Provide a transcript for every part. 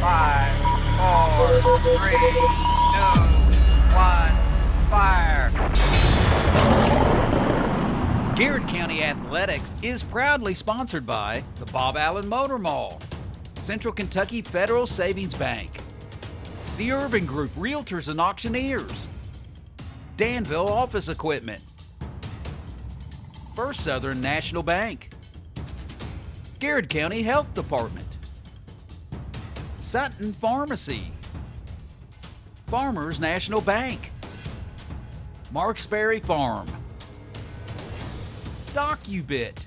5, 4, 3, 2, 1, fire. Garrard County Athletics is proudly sponsored by the Bob Allen Motor Mall, Central Kentucky Federal Savings Bank, the Irving Group Realtors and Auctioneers, Danville Office Equipment, First Southern National Bank, Garrard County Health Department, Sutton Pharmacy, Farmers National Bank, Marksberry Farm, DocuBit,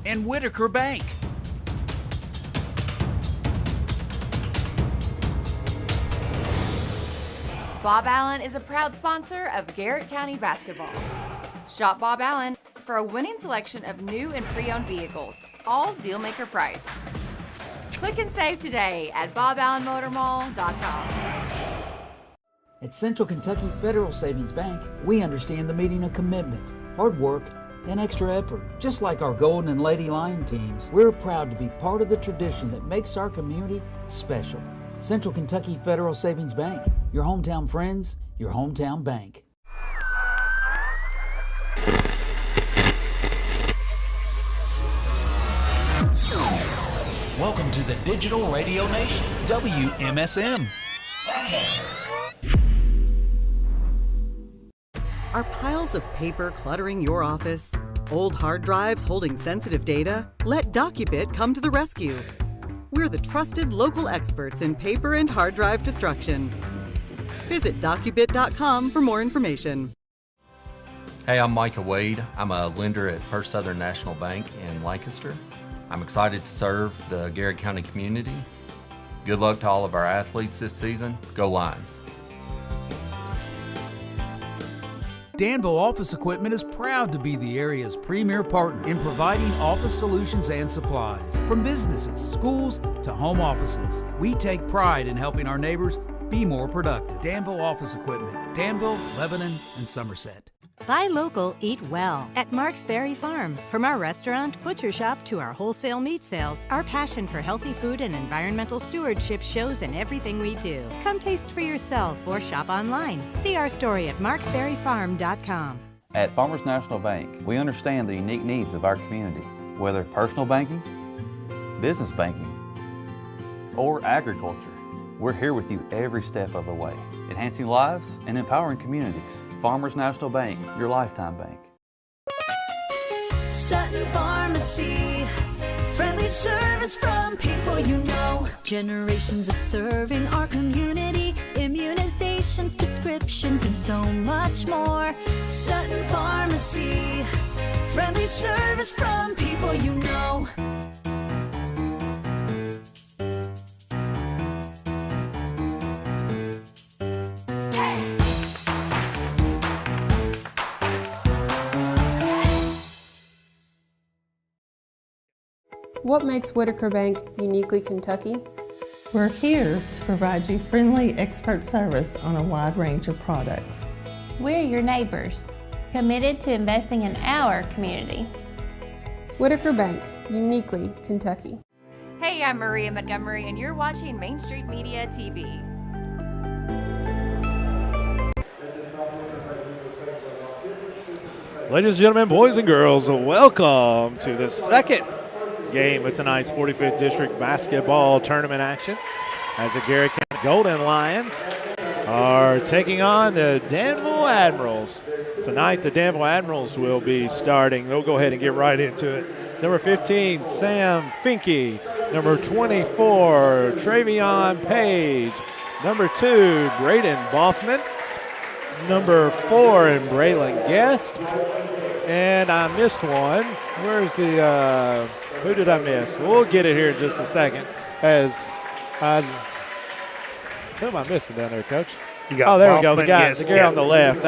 and Whitaker Bank. Bob Allen is a proud sponsor of Garrard County Basketball. Shop Bob Allen for a winning selection of new and pre-owned vehicles, all deal-maker priced. Click and save today at boballenmotormall.com. At Central Kentucky Federal Savings Bank, we understand the meaning of commitment, hard work, and extra effort. Just like our Golden and Lady Lion teams, we're proud to be part of the tradition that makes our community special. Central Kentucky Federal Savings Bank, your hometown friends, your hometown bank. Welcome to the Digital Radio Nation, WMSM. Are piles of paper cluttering your office? Old hard drives holding sensitive data? Let DocuBit come to the rescue. We're the trusted local experts in paper and hard drive destruction. Visit docubit.com for more information. Hey, I'm Micah Wade. I'm a lender at First Southern National Bank in Lancaster. I'm excited to serve the Garrard County community. Good luck to all of our athletes this season. Go Lions. Danville Office Equipment is proud to be the area's premier partner in providing office solutions and supplies. From businesses, schools, to home offices, we take pride in helping our neighbors be more productive. Danville Office Equipment, Danville, Lebanon, and Somerset. Buy local, eat well at Marksberry Farm. From our restaurant, butcher shop to our wholesale meat sales, our passion for healthy food and environmental stewardship shows in everything we do. Come taste for yourself or shop online. See our story at marksberryfarm.com. At Farmers National Bank, we understand the unique needs of our community, whether personal banking, business banking, or agriculture. We're here with you every step of the way, enhancing lives and empowering communities. Farmers National Bank, your lifetime bank. Sutton Pharmacy, friendly service from people you know. Generations of serving our community, immunizations, prescriptions, and so much more. Sutton Pharmacy, friendly service from people you know. What makes Whitaker Bank uniquely Kentucky? We're here to provide you friendly expert service on a wide range of products. We're your neighbors, committed to investing in our community. Whitaker Bank, uniquely Kentucky. Hey, I'm Maria Montgomery, and you're watching Main Street Media TV. Ladies and gentlemen, boys and girls, welcome to the second game of tonight's 45th District Basketball Tournament action as the Garrard County Golden Lions are taking on the Danville Admirals. Tonight, the Danville Admirals will be starting. They'll go ahead and get right into it. Number 15, Sam Finke. Number 24, Travion Page. Number 2, Braden Boffman. Number 4, Braylon Guest. And I missed one. Where's the, who did I miss? We'll get it here in just a second. Who am I missing down there, Coach? Oh, there we go. The guy on the left.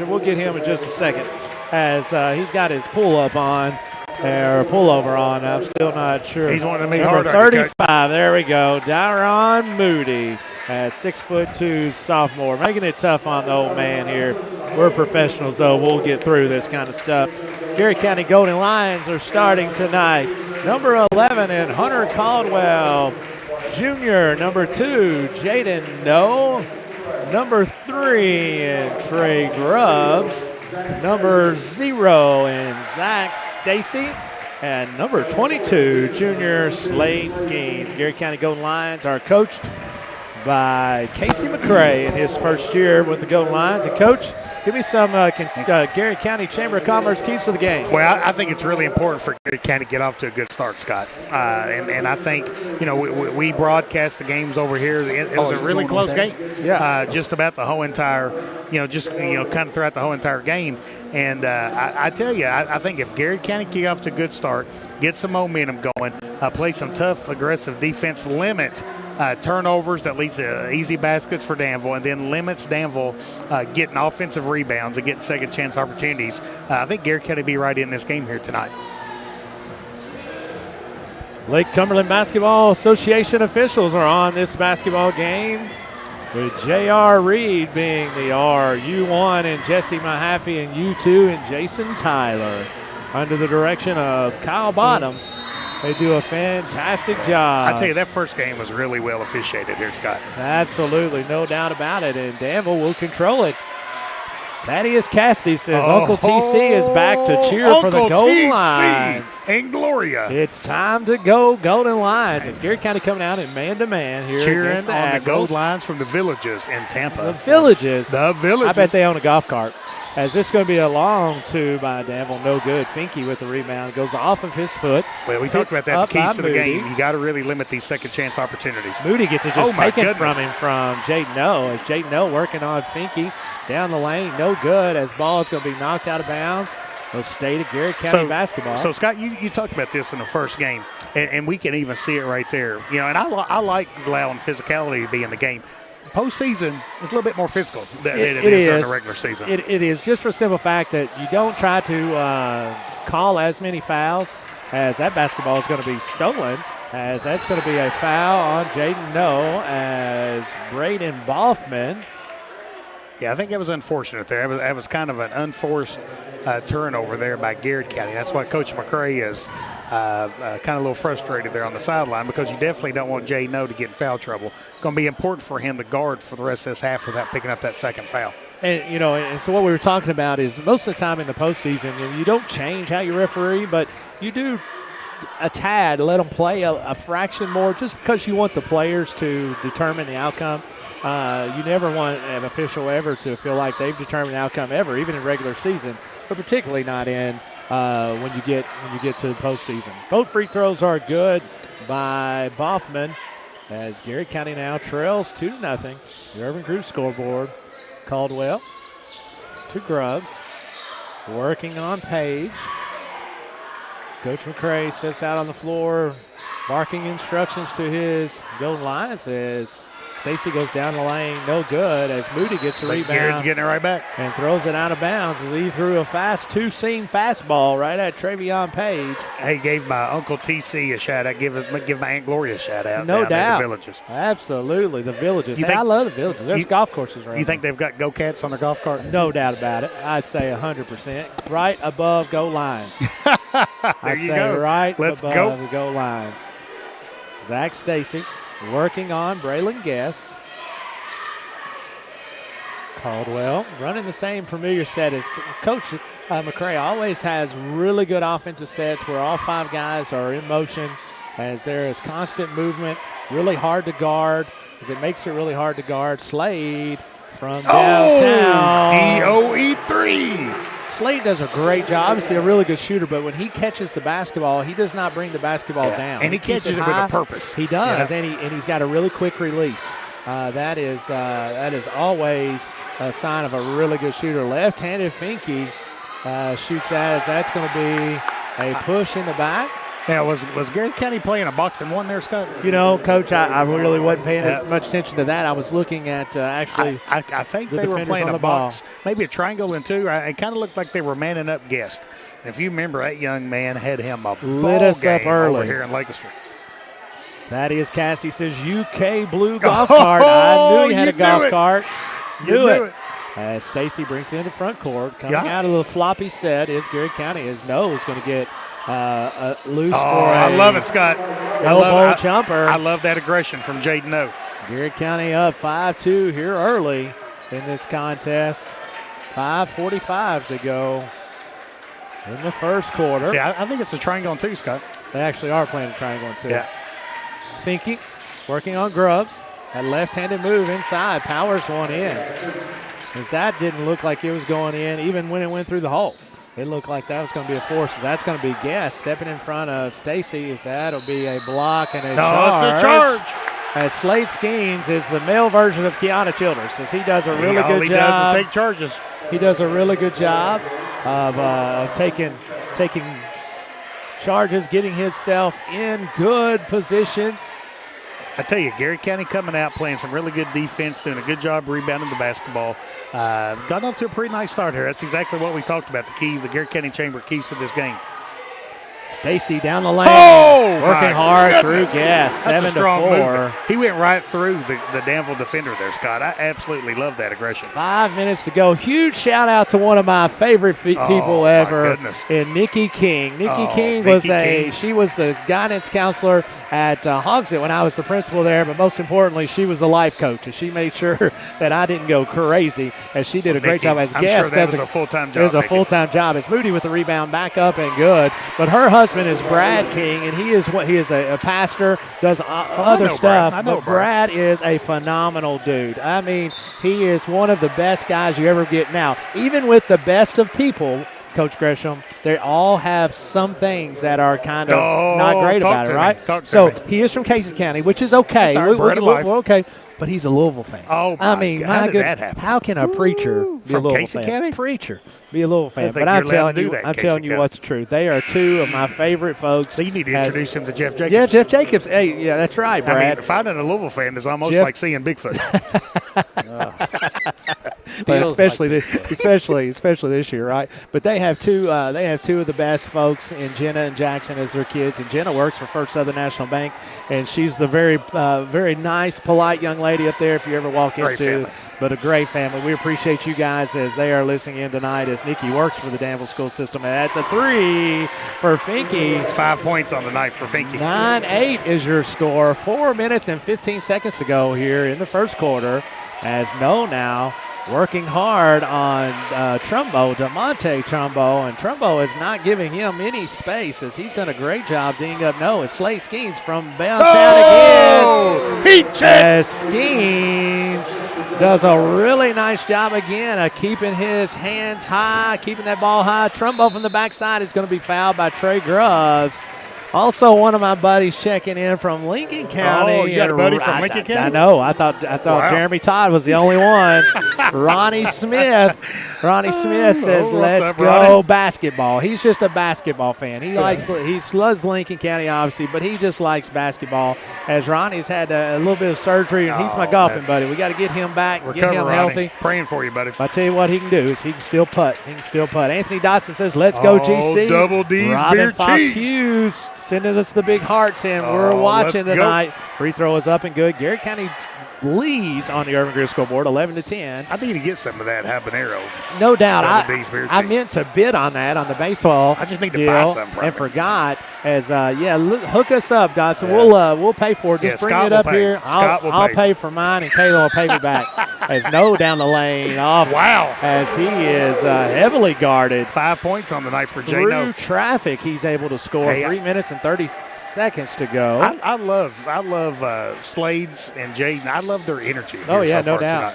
We'll get him in just a second as he's got his pull-up on, or pullover on. I'm still not sure. He's one of me Number hard. 35. There we go. Daron Moody, 6'2" sophomore, making it tough on the old man here. We're professionals, though. We'll get through this kind of stuff. Garrard County Golden Lions are starting tonight. Number 11 and Hunter Caldwell. junior. Number 2, Jaden No. Number 3, and Trey Grubbs. Number 0, and Zach Stacy. And number 22, junior Slade Skeens. Garrett County Golden Lions are coached by Casey McCray in his first year with the Golden Lions. And Coach, give me some Garrett County Chamber of Commerce keys to the game. Well, I think it's really important for Garrett County to get off to a good start, Scott. And I think, we broadcast the games over here. It was a really close game. Yeah. Just about the whole entire, kind of throughout the whole entire game. And I tell you, I think if Garrett County get off to a good start, get some momentum going, play some tough, aggressive defense, limit turnovers that leads to easy baskets for Danville, and then limits Danville getting offensive rebounds and getting second chance opportunities, I think Garrett County will be right in this game here tonight. Lake Cumberland Basketball Association officials are on this basketball game, with J.R. Reed being the R, U1, and Jesse Mahaffey and U2, and Jason Tyler under the direction of Kyle Bottoms. They do a fantastic job. I tell you, that first game was really well officiated here, Scott. Absolutely, no doubt about it, and Danville will control it. Thaddeus Cassidy says Uncle TC is back to cheer for the Golden Lions. And Gloria. It's time to go Golden Lions. It's Garrett County coming out in man-to-man here cheering against the on Admirals. the Gold Lions from the Villages in Tampa. The Villages. The Villages. I bet they own a golf cart. As this is going to be a long two by Danville. No good. Finke with the rebound. Goes off of his foot. Well, we talked about that. The keys to the game. You got to really limit these second chance opportunities. Moody gets it just taken from him from Jaden No. As Jaden No working on Finke down the lane. No good. As ball is going to be knocked out of bounds. They'll stay to Garrett County basketball. So, Scott, you talked about this in the first game, and we can even see it right there. And I like allowing physicality to be in the game. Postseason is a little bit more physical than it is during the regular season. It is, just for the simple fact that you don't try to call as many fouls, as that basketball is going to be stolen, as that's going to be a foul on Jaden No, as Braden Boffman. Yeah, I think it was unfortunate there. That was kind of an unforced turnover there by Garrett County. That's why Coach McCray is kind of a little frustrated there on the sideline, because you definitely don't want Jay No to get in foul trouble. Going to be important for him to guard for the rest of this half without picking up that second foul. And, and so what we were talking about is most of the time in the postseason, you don't change how you referee, but you do a tad let them play a fraction more just because you want the players to determine the outcome. You never want an official ever to feel like they've determined the outcome ever, even in regular season, but particularly not in when you get to the postseason. Both free throws are good by Boffman, as Garrett County now trails 2-0. The Urban Group scoreboard. Caldwell to Grubbs, working on Page. Coach McCray sits out on the floor, barking instructions to his Golden Lions as Stacy goes down the lane, no good, as Moody gets the rebound. Garrett's getting it right back. And throws it out of bounds as he threw a fast two-seam fastball right at Travion Page. Hey, gave my Uncle TC a shout-out. Give my Aunt Gloria a shout-out. No doubt. The Villages. Absolutely, the Villages. I love the Villages. There's golf courses around. You think they've got Go-Cats on their golf cart? No doubt about it. I'd say 100%. Right above goal lines. There you go. Right Let's above go. the goal lines. Zach Stacy working on Braylon Guest. Caldwell running the same familiar set as Coach McCray always has really good offensive sets where all five guys are in motion, as there is constant movement, really hard to guard, as it makes it really hard to guard. Slade from downtown. DOE3. Slade does a great job. Obviously a really good shooter, but when he catches the basketball, he does not bring the basketball down. And he catches it with a purpose. He does, and he's got a really quick release. That is always a sign of a really good shooter. Left-handed Finke shoots that, as that's going to be a push in the back. Now, was Garrett County playing a box and one there, Scott? Coach, I really wasn't paying as much attention to that. I was looking at actually I think they were playing a box, maybe a triangle and two. It kind of looked like they were manning up Guest. And if you remember, that young man had him a lit us up early over here in Lancaster. Thaddeus Cassie says UK Blue golf cart. I knew he had a golf cart. Knew it. As Stacy brings it into front court, coming out of the floppy set is Garrett County. His nose going to get loose for I love it, Scott. elbow jumper. I love that aggression from Jaden O. Garrett County up 5-2 here early in this contest. 5:45 to go in the first quarter. See, I think it's a triangle on two, Scott. They actually are playing a triangle on two. Yeah. Finke working on Grubbs. That left-handed move inside. Powers one in. Because that didn't look like it was going in even when it went through the hole. It looked like that was going to be a force. So that's going to be Guest stepping in front of Stacy. That'll be a block and a charge. It's a charge. As Slade Skeens is the male version of Kiana Childers. As he does a really good job. All he does is take charges. He does a really good job of taking charges, getting himself in good position. I tell you, Garrett County coming out, playing some really good defense, doing a good job rebounding the basketball. Got off to a pretty nice start here. That's exactly what we talked about, the keys, the Garrett County Chamber keys to this game. Stacy down the lane, working hard through Guest, 7-4. Move. He went right through the Danville defender there, Scott. I absolutely love that aggression. 5 minutes to go. Huge shout out to one of my favorite people ever, in Nikki King. Nikki King was she was the guidance counselor at Hogsett when I was the principal there, but most importantly, she was the life coach, and she made sure that I didn't go crazy, as she did a great job as Guest. Sure that was a full-time job. It was a full-time job. As Moody with the rebound, back up and good. But her husband is Brad King, and he is a pastor, does other stuff. But Brad is a phenomenal dude. I mean, he is one of the best guys you ever get. Now, even with the best of people, Coach Gresham, they all have some things that are kind of not great about it, right? So he is from Casey County, which is okay. We're okay. But he's a Louisville fan. Oh, I mean, God. my goodness, how can a preacher be a Louisville fan? County? Preacher be a Louisville fan. But I'm telling you what's the truth. They are two of my favorite folks. So you need to introduce him to Jeff Jacobs. Yeah, Jeff Jacobs. Hey, yeah, that's right, Brad. I mean, finding a Louisville fan is almost like seeing Bigfoot. But especially this year, right? But they have two of the best folks in Jenna and Jackson as their kids. And Jenna works for First Southern National Bank, and she's the very nice, polite young lady up there if you ever walk into. But a great family. We appreciate you guys as they are listening in tonight as Nikki works for the Danville School System. And that's a 3 for Finke. It's 5 points on the night for Finke. 9-8 is your score. 4 minutes and 15 seconds to go here in the first quarter. As No now working hard on Trumbo, DeMonte Trumbo, and Trumbo is not giving him any space as he's done a great job dinging up No. It's Slade Skeens from downtown again. Heat check. As Skeens does a really nice job again of keeping his hands high, keeping that ball high. Trumbo from the backside is going to be fouled by Trey Grubbs. Also, one of my buddies checking in from Lincoln County. Oh, you got a buddy from Lincoln County? I know. I thought Jeremy Todd was the only one. Ronnie Smith says, "Let's go basketball." He's just a basketball fan. He loves Lincoln County, obviously, but he just likes basketball. As Ronnie's had a little bit of surgery, and he's my golfing buddy. We got to get him back, get him healthy. Praying for you, buddy. I tell you what he can do is he can still putt. Anthony Dotson says, "Let's go, GC." Double D's Robin beer Fox cheese. Hughes sending us the big hearts in. We're watching tonight. Free throw is up and good. Garrett County leads on the Urban Grid scoreboard, 11-10. I think you get some of that habanero. No doubt. I meant to bid on that on the baseball. I just need to buy some from and forgot. As hook us up, Dotson. Yeah. We'll pay for it. Just bring it up here. I'll pay for mine, and Kayla will pay me back. As No down the lane off. Wow. As he is heavily guarded. 5 points on the night for Jay Through No. traffic, he's able to score. 3 minutes and 30 seconds to go. I love Slades and Jaden. I love their energy. Oh yeah, so no doubt.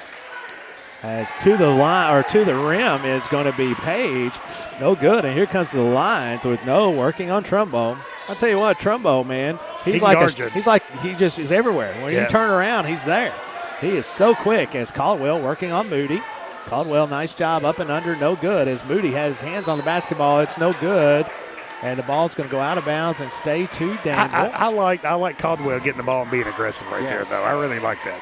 Tonight. As to the line or to the rim is going to be Page. No good, and here comes the lines with No working on Trumbo. I'll tell you what, Trumbo, man, he just is everywhere. When you turn around, he's there. He is so quick. As Caldwell working on Moody. Caldwell, nice job up and under, no good. As Moody has his hands on the basketball, it's no good. And the ball's going to go out of bounds and stay to Danville. I like Caldwell getting the ball and being aggressive there, though. I really like that.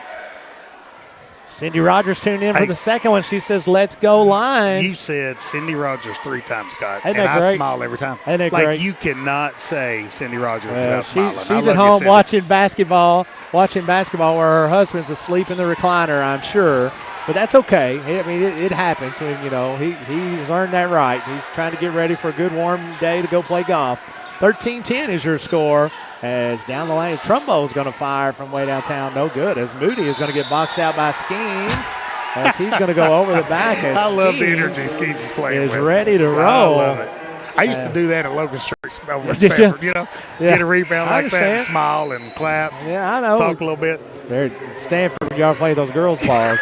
Cindy Rogers tuned in for the second one. She says, "Let's go Lions." You said Cindy Rogers 3 times, Scott. Isn't and that great? I smile every time. Isn't that like great? You cannot say Cindy Rogers without smiling. She's at home watching basketball where her husband's asleep in the recliner, I'm sure. But that's okay. I mean, it happens when, he's earned that right. He's trying to get ready for a good warm day to go play golf. 13-10 is your score. As down the lane, Trumbo's going to fire from way downtown. No good. As Moody is going to get boxed out by Skeens. As he's going to go over the back. As I love the energy Skeens is playing is with. ready to roll. I love it. I used to do that at Logan Street over at Did Stafford, you? Get a rebound I like that and understand. smile and clap. Yeah, I know. Talk a little bit. There, Stanford, y'all play those girls' balls.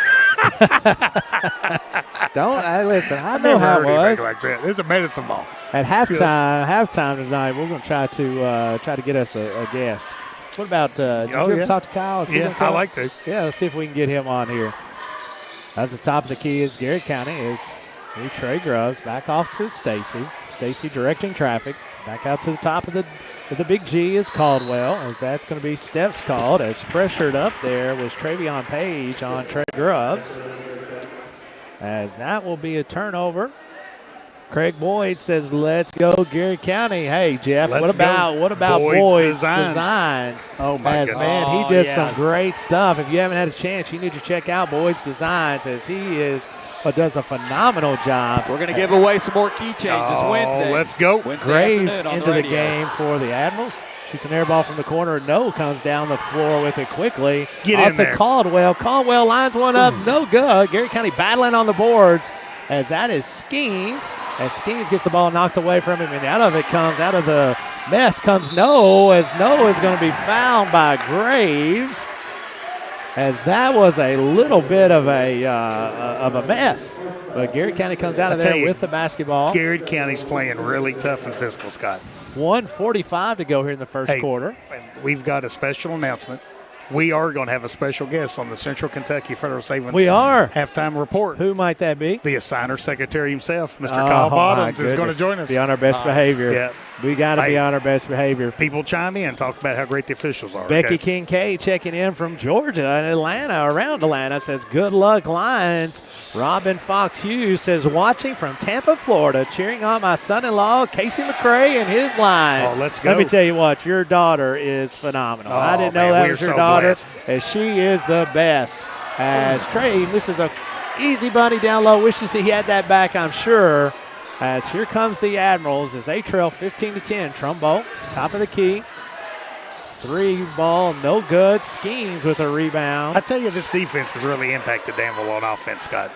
Listen, I know how it was. Like that. It's a medicine ball. At halftime tonight, we're going to try to get us a guest. What about, did you ever talk to Kyle? I like to. Yeah, let's see if we can get him on here. At the top of the key is Garrett County is Trey Grubbs. Back off to Stacy. Stacy directing traffic. Back out to the top of the big G is Caldwell, as that's going to be steps called, as pressured up there was Travion Page on Trey Grubbs. As that will be a turnover. Craig Boyd says, let's go Garrett County. Hey, Jeff, what about Boyd's Designs? Oh, my goodness. Man, he did some great stuff. If you haven't had a chance, you need to check out Boyd's Designs, as he does a phenomenal job. We're going to give away some more keychains this Wednesday. Let's go. Graves into the game for the Admirals. Shoots an air ball from the corner. No comes down the floor with it quickly. Get in there. Caldwell. Caldwell lines one up. No good. Garrett County battling on the boards, as that is Skeens. As Skeens gets the ball knocked away from him, and out of the mess comes No, as No is going to be fouled by Graves. As that was a little bit of a mess. But Garrett County comes out of there with the basketball. Garrett County's playing really tough and physical, Scott. 1:45 to go here in the first quarter. We've got a special announcement. We are going to have a special guest on the Central Kentucky Federal Savings We are. halftime report. Who might that be? The assigner secretary himself, Mr. Kyle Bottoms, is going to join us. Be on our best behavior. Yeah. We got to be on our best behavior. People chime in, talk about how great the officials are. Becky Kincaid checking in from Georgia and around Atlanta, says, good luck, Lions. Robin Fox Hughes says, watching from Tampa, Florida, cheering on my son-in-law, Casey McCray, and his Lions. Oh, let's go. Let me tell you what, your daughter is phenomenal. I didn't know that was your daughter, as she is the best. As Trey misses a easy bunny down low. Wishes he had that back, I'm sure. As here comes the Admirals as they trail 15-10. Trumbo, top of the key. Three ball, no good. Skeens with a rebound. I tell you, this defense has really impacted Danville on offense, Scott.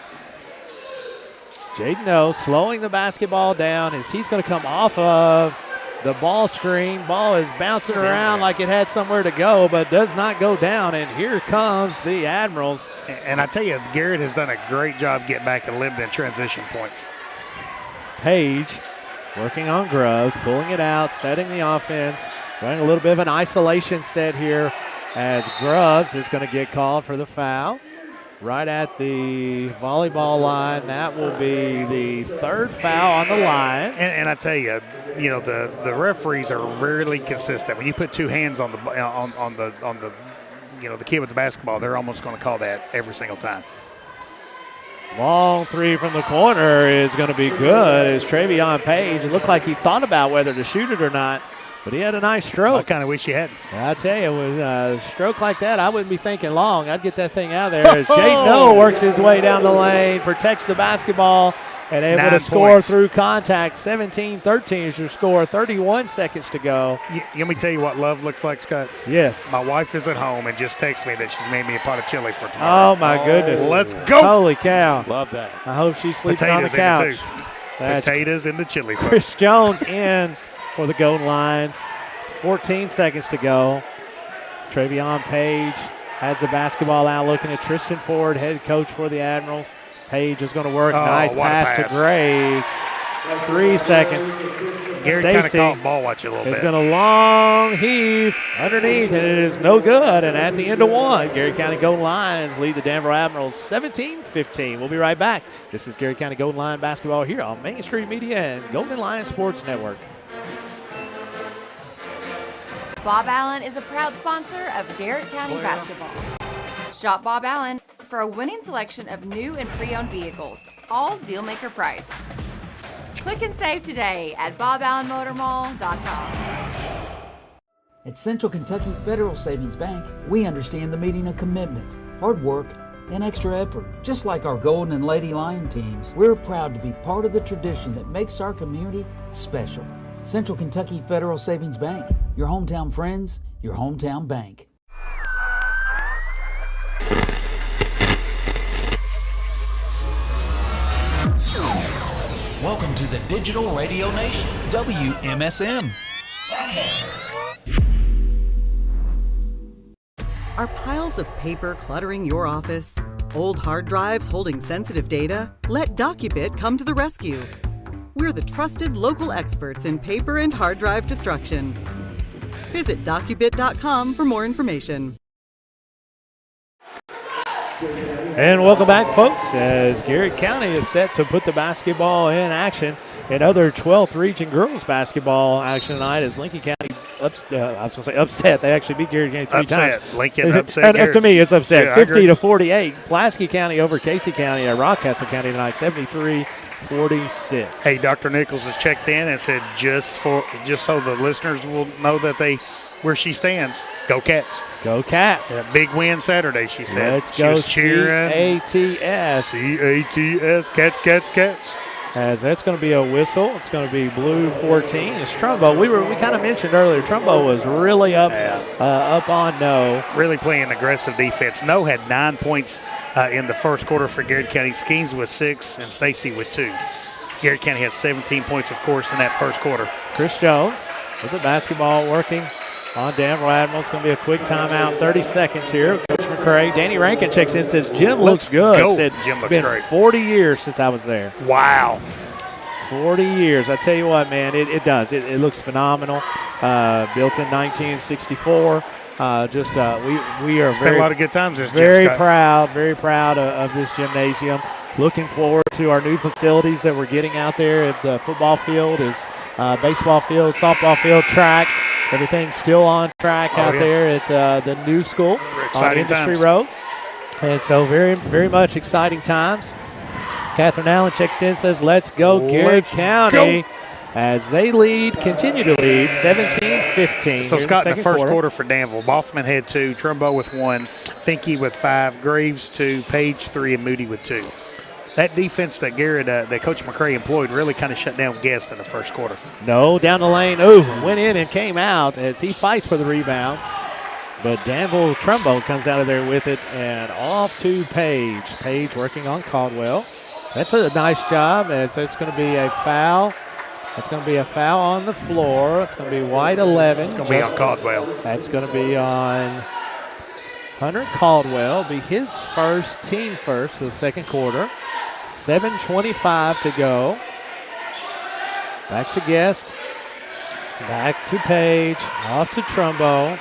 Jaden O slowing the basketball down as he's going to come off of the ball screen. Ball is bouncing around like it had somewhere to go, but does not go down. And here comes the Admirals. And I tell you, Garrett has done a great job getting back and limiting transition points. Page working on Grubbs, pulling it out, setting the offense, running a little bit of an isolation set here as Grubbs is going to get called for the foul. Right at the volleyball line. That will be the third foul on the line. And I tell you, the referees are rarely consistent. When you put two hands on the the kid with the basketball, they're almost going to call that every single time. Long three from the corner is going to be good as Travion Page. It looked like he thought about whether to shoot it or not, but he had a nice stroke. I kind of wish he hadn't. I tell you, with a stroke like that, I wouldn't be thinking long. I'd get that thing out of there. As Jaden Noah works his way down the lane, protects the basketball, and able to score through contact. 17-13 is your score. 31 seconds to go. Let me tell you what love looks like, Scott. Yes. My wife is at home and just texted me that she's made me a pot of chili for tomorrow. Oh, my goodness. Let's go. Holy cow. Love that. I hope she's sleeping on the couch. Potatoes in the chili. Chris Jones in for the Golden Lions. 14 seconds to go. Travion Page has the basketball out, looking at Tristan Ford, head coach for the Admirals. Page is going to work. Nice pass to Graves. 3 seconds. Gary kind of caught ball watch a little bit. It's been a long heave underneath, and it is no good. And at the end of one, Gary County Golden Lions lead the Danville Admirals 17-15. We'll be right back. This is Gary County Golden Lion basketball here on Main Street Media and Golden Lion Sports Network. Bob Allen is a proud sponsor of Garrett County basketball. Shop Bob Allen for a winning selection of new and pre-owned vehicles, all deal-maker priced. Click and save today at boballenmotormall.com. At Central Kentucky Federal Savings Bank, we understand the meaning of commitment, hard work, and extra effort. Just like our Golden and Lady Lion teams, we're proud to be part of the tradition that makes our community special. Central Kentucky Federal Savings Bank. Your hometown friends, your hometown bank. Welcome to the Digital Radio Nation, WMSM. Are piles of paper cluttering your office? Old hard drives holding sensitive data? Let Docubit come to the rescue. We're the trusted local experts in paper and hard drive destruction. Visit Docubit.com for more information. And welcome back, folks, as Garrett County is set to put the basketball in action. In other 12th region girls basketball action tonight as Lincoln County upset. They actually beat Garrett County three times. Lincoln upset. Up to me, it's upset. Yeah, 50-48. Pulaski County over Casey County at Rockcastle County tonight, 73-46. Hey, Dr. Nichols has checked in and said just so the listeners will know that where she stands. Go Cats. Go Cats. A big win Saturday, she said. Let's go cheering. C-A-T-S. C-A-T-S. Cats, Cats, Cats. As that's going to be a whistle. It's going to be blue 14. It's Trumbo. We kind of mentioned earlier, Trumbo was really up on No. Really playing aggressive defense. No had 9 points in the first quarter for Garrett County. Skeens with 6 and Stacy with 2. Garrett County had 17 points, of course, in that first quarter. Chris Jones with the basketball working on Danville Admirals. It's going to be a quick timeout, 30 seconds here. Coach McCray. Danny Rankin checks in and says, Jim looks good. Said, Jim looks been great. 40 years since I was there. Wow. 40 years. I tell you what, man, it does. It looks phenomenal. Built in 1964. We are Spent a lot of good times this very proud of this gymnasium. Looking forward to our new facilities that we're getting out there at the football field, baseball field, softball field, track. Everything's still on track out there at the new school on Industry Road. And so very, very much exciting times. Catherine Allen checks in, says, let's go Garrett County. As they continue to lead, 17-15. So Scott in the first quarter for Danville. Boffman had 2, Trumbo with 1, Finke with 5, Graves 2, Page 3, and Moody with 2. That defense that that Coach McCray employed really kind of shut down Guest in the first quarter. No, down the lane. Oh, went in and came out as he fights for the rebound. But Danville Trumbo comes out of there with it and off to Page. Page working on Caldwell. That's a nice job as it's going to be a foul. It's going to be a foul on the floor. It's going to be white 11. It's going to be on Caldwell. That's going to be on Hunter Caldwell. Be his team first of the second quarter. 7:25 to go. Back to Guest. Back to Page. Off to Trumbo.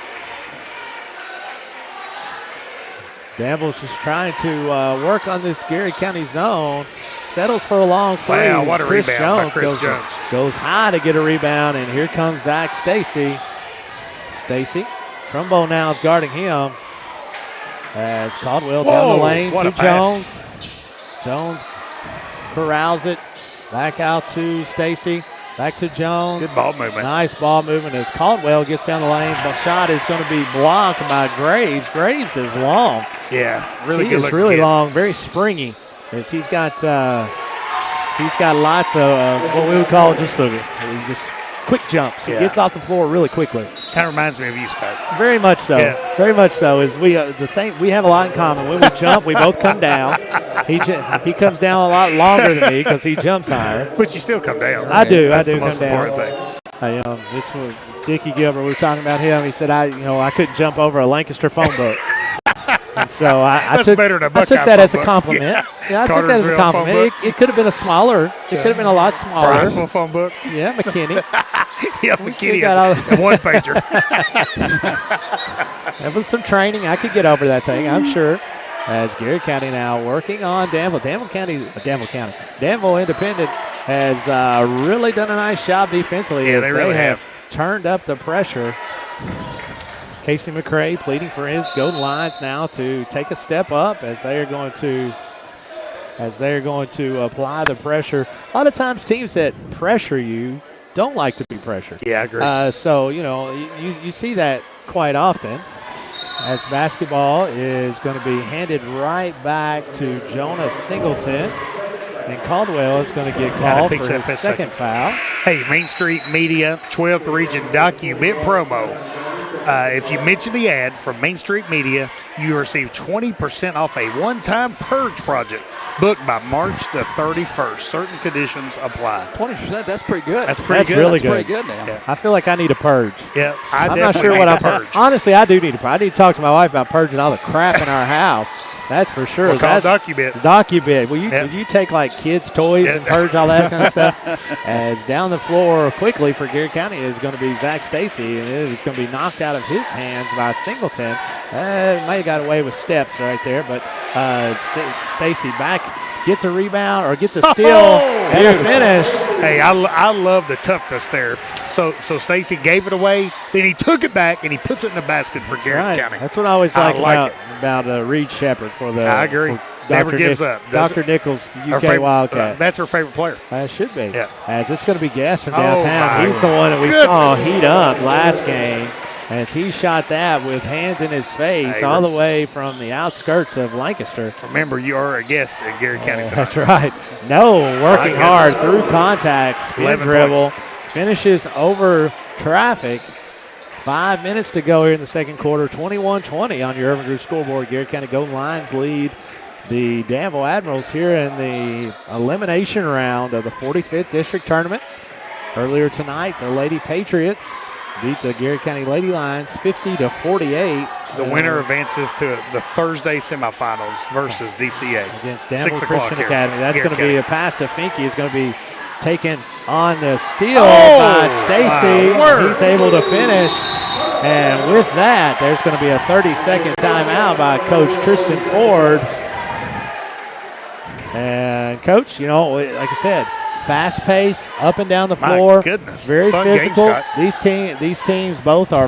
Danville's just trying to work on this Garrett County zone. Settles for a long three. Wow, what a rebound by Chris Jones. Goes high to get a rebound, and here comes Zach Stacy. Trumbo now is guarding him. As Caldwell down the lane to Jones. Jones corrals it. Back out to Stacy. Back to Jones. Good ball movement. Nice ball movement as Caldwell gets down the lane. The shot is going to be blocked by Graves. Graves is long. Yeah, really he good. He is really long, very springy. As he's got lots of what we would call just quick jumps. He gets off the floor really quickly. Kind of reminds me of you, Scott. Very much so. Yeah. Very much so. As we the same, we have a lot in common. When we jump, we both come down. He comes down a lot longer than me because he jumps higher. But you still come down. I do. That's I do the most come down. important thing. It's what Dickie Gilbert. We were talking about him. He said I couldn't jump over a Lancaster phone book. And so I took that as a compliment. Yeah, I took that as a compliment. It could have been a smaller. It could have been a lot smaller. Priceable phone book. Yeah, McKinney. Yeah, McKinney is a one-pager. And with some training, I could get over that thing, I'm sure. As Garrett County now working on Danville. Danville Independent has really done a nice job defensively. Yeah, they really have turned up the pressure. Casey McCray pleading for his golden lines now to take a step up as they are going to apply the pressure. A lot of times teams that pressure you don't like to be pressured. Yeah, I agree. So, you see that quite often as basketball is going to be handed right back to Jonas Singleton. And Caldwell is going to get called for his second foul. Hey, Main Street Media 12th Region Docu-Bit promo. If you mention the ad from Main Street Media, you receive 20% off a one-time purge project booked by March the 31st. Certain conditions apply. 20%, that's pretty good. That's pretty good. Really that's good. pretty good now. Yeah. I feel like I need a purge. Yeah, I'm not sure what I'm purge. Honestly, I do need a purge. I need to talk to my wife about purging all the crap in our house. That's for sure. We'll call Docu-Bit. Docu-Bit. Will you take like kids' toys and purge all that kind of stuff? As down the floor quickly for Garrett County is going to be Zach Stacy, and it is going to be knocked out of his hands by Singleton. May have got away with steps right there, but Stacy back, get the rebound or get the steal and a finish. Hey, I love the toughness there. So Stacy gave it away, then he took it back and he puts it in the basket for Garrett County. That's what I always like about Reed Shepard for the. I agree. Never gives up. Dr. Nichols, UK Wildcat. That's her favorite player. It should be. Yeah. As it's going to be Gas from downtown. He's the one that we saw heat up last game. As he shot that with hands in his face all the way from the outskirts of Lancaster. Remember, you are a guest in Garrett County tonight. That's right. No, working hard through contact, spin dribble, finishes over traffic. 5 minutes to go here in the second quarter. 21-20 on your Urban Group scoreboard. Garrett County Golden Lions lead the Danville Admirals here in the elimination round of the 45th District Tournament. Earlier tonight, the Lady Patriots beat the Garrett County Lady Lions 50-48. The winner advances to the Thursday semifinals versus DCA. Against Danville Christian Academy. That's going to be a pass to Finke. It's going to be taken on the steal by Stacy. He's able to finish. And with that, there's going to be a 30-second timeout by Coach Tristan Ford. And, Coach, like I said, fast pace, up and down the floor. My goodness. Very Fun physical. Game, these teams both are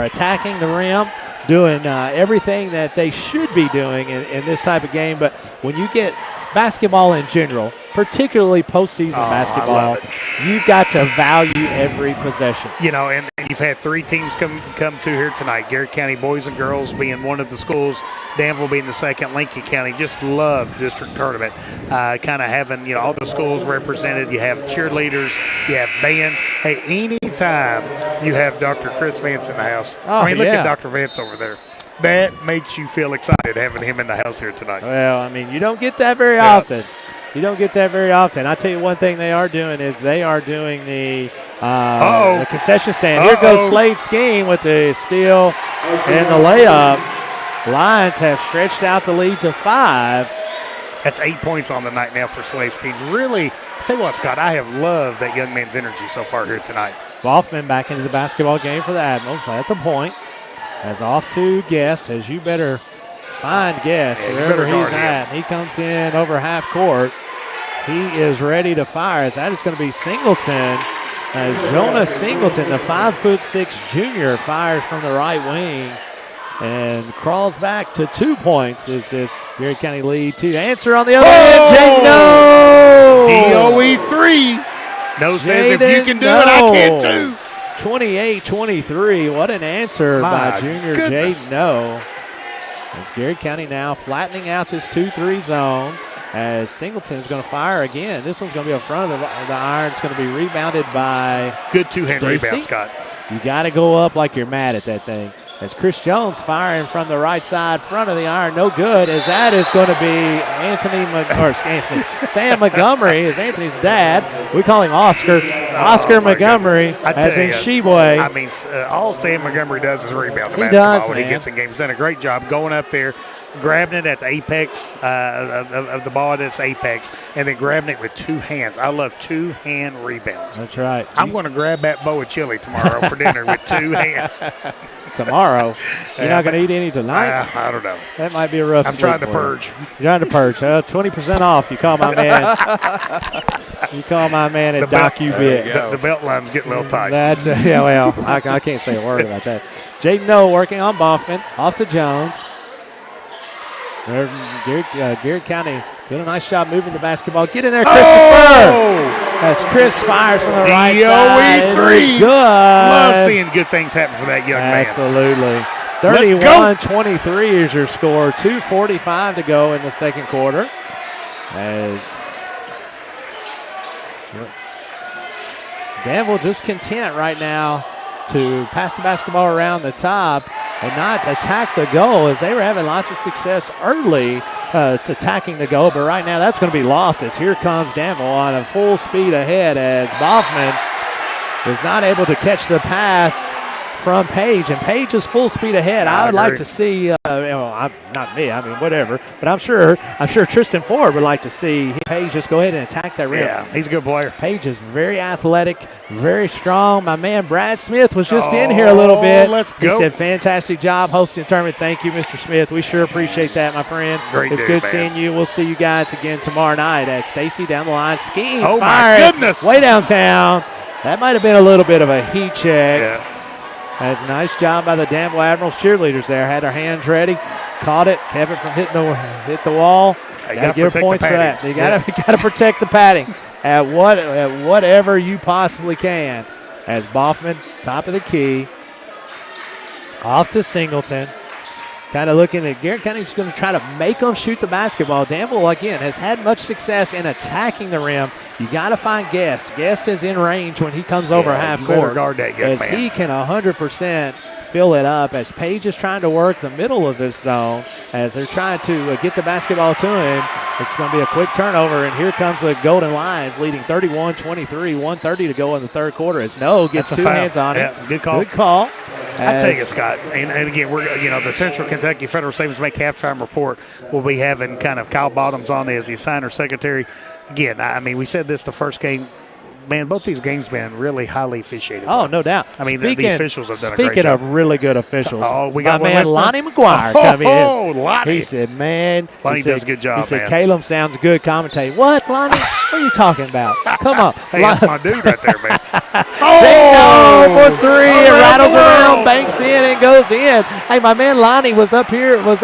attacking the rim, doing everything that they should be doing in this type of game. But when you get basketball in general, particularly postseason basketball, you've got to value every possession. And you've had three teams come through here tonight. Garrett County boys and girls being one of the schools, Danville being the second. Lincoln County just love district tournament. Kind of having all the schools represented. You have cheerleaders, you have bands. Hey, anytime you have Dr. Chris Vance in the house. Look at Dr. Vance over there. That makes you feel excited having him in the house here tonight. Well, you don't get that very often. You don't get that very often. I'll tell you one thing they are doing is they are doing the concession stand. Here goes Slade Skeen with the steal and the layup. Lions have stretched out the lead to 5. That's 8 points on the night now for Slade Skeen. Really, I'll tell you what, Scott, I have loved that young man's energy so far here tonight. Boffman back into the basketball game for the Admirals at the point. As off to Guest, as you better find Guest wherever he's at. He comes in over half court. He is ready to fire. As that is going to be Singleton. As Jonah Singleton, the 5'6" junior, fires from the right wing and crawls back to 2 points. Is this Garrett County lead to answer on the other end? Jaden No! DOE 3. No says if you can do it, I can too. 28-23. What an answer by junior Jaden No. As Garrett County now flattening out this 2-3 zone. As Singleton is going to fire again. This one's going to be up front of the iron. It's going to be rebounded by good two-hand rebound, Scott. You got to go up like you're mad at that thing. As Chris Jones firing from the right side, front of the iron, no good. As that is going to be Sam Montgomery is Anthony's dad. We call him Oscar. Oscar Montgomery, as in Sheboy. All Sam Montgomery does is rebound the basketball when he gets in games. He's done a great job going up there, grabbing it at the apex of the ball at its apex, and then grabbing it with two hands. I love two-hand rebounds. That's right. I'm going to grab that bowl of chili tomorrow for dinner with two hands. Tomorrow? You're not going to eat any tonight? I don't know. That might be a rough I'm trying to purge. You're trying to purge. 20% off. You call my man. You call my man at Docu-Bit. The belt line's getting a little tight. I can't say a word about that. Jaden No working on Boffman. Off to Jones. Garrett County doing a nice job moving the basketball. Get in there, Christopher! As Chris fires from the right side. DOE 3. Good. Love seeing good things happen for that young man. Absolutely. 31-23 is your score. 2:45 to go in the second quarter. As Danville just content right now to pass the basketball around the top and not attack the goal, as they were having lots of success early attacking the goal. But right now that's going to be lost, as here comes Danville on a full speed ahead, as Boffman is not able to catch the pass from Page, and Page is full speed ahead. I would like to see, not me, I mean, whatever, but I'm sure Tristan Ford would like to see Page just go ahead and attack that rim. Yeah, he's a good player. Page is very athletic, very strong. My man Brad Smith was just in here a little bit. Let's go. He said, fantastic job hosting the tournament. Thank you, Mr. Smith. We sure appreciate that, my friend. Great It's dude, good man. seeing you. We'll see you guys again tomorrow night as Stacy down the line schemes. Oh, my firing goodness. way downtown. That might have been a little bit of a heat check. Yeah. That's a nice job by the Danville Admirals cheerleaders there. Had their hands ready, caught it, kept it from hit the wall. Got to give points for that. You got to protect the padding at whatever you possibly can. As Boffman, top of the key, off to Singleton. Kind of looking at Garrett County's going to try to make them shoot the basketball. Danville, again, has had much success in attacking the rim. You got to find Guest. Guest is in range when he comes over half you better court. guard that young as man. he can 100% fill it up, as Page is trying to work the middle of this zone, as they're trying to get the basketball to him. It's going to be a quick turnover, and here comes the Golden Lions leading 31-23, 1:30 to go in the third quarter, as No gets That's a two foul. hands on it. Yeah, good call. Good call. I tell you, Scott, and again, we're the Central Kentucky Federal Savings Bank halftime report. We'll be having kind of Kyle Bottoms on as the assigner secretary. Again, I mean, we said this the first game. Man, both these games been really highly officiated. Oh, no doubt. I mean, the officials have done a great Speaking job. of really good officials, we got my one man listener? Lonnie McGuire coming in. Oh, Lonnie. He said, man. Lonnie he said, does a good job, He said, man. Caleb sounds good commentating. What, Lonnie? What are you talking about? Come on. Hey, that's my dude right there, man. Big no for three. It Around rattles the world. around, banks in, and goes in. Hey, my man Lonnie was up here for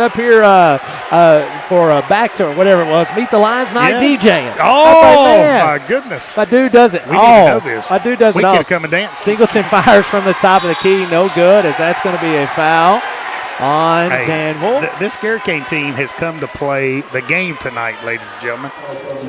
a back to whatever it was. Meet the Lions night Yeah. DJing. Oh, man, my goodness. my dude does it We all. need to know this. My dude does We it all. could come and dance. Singleton fires from the top of the key. No good, as that's going to be a foul on Danville. This Garrett Kane team has come to play the game tonight, ladies and gentlemen.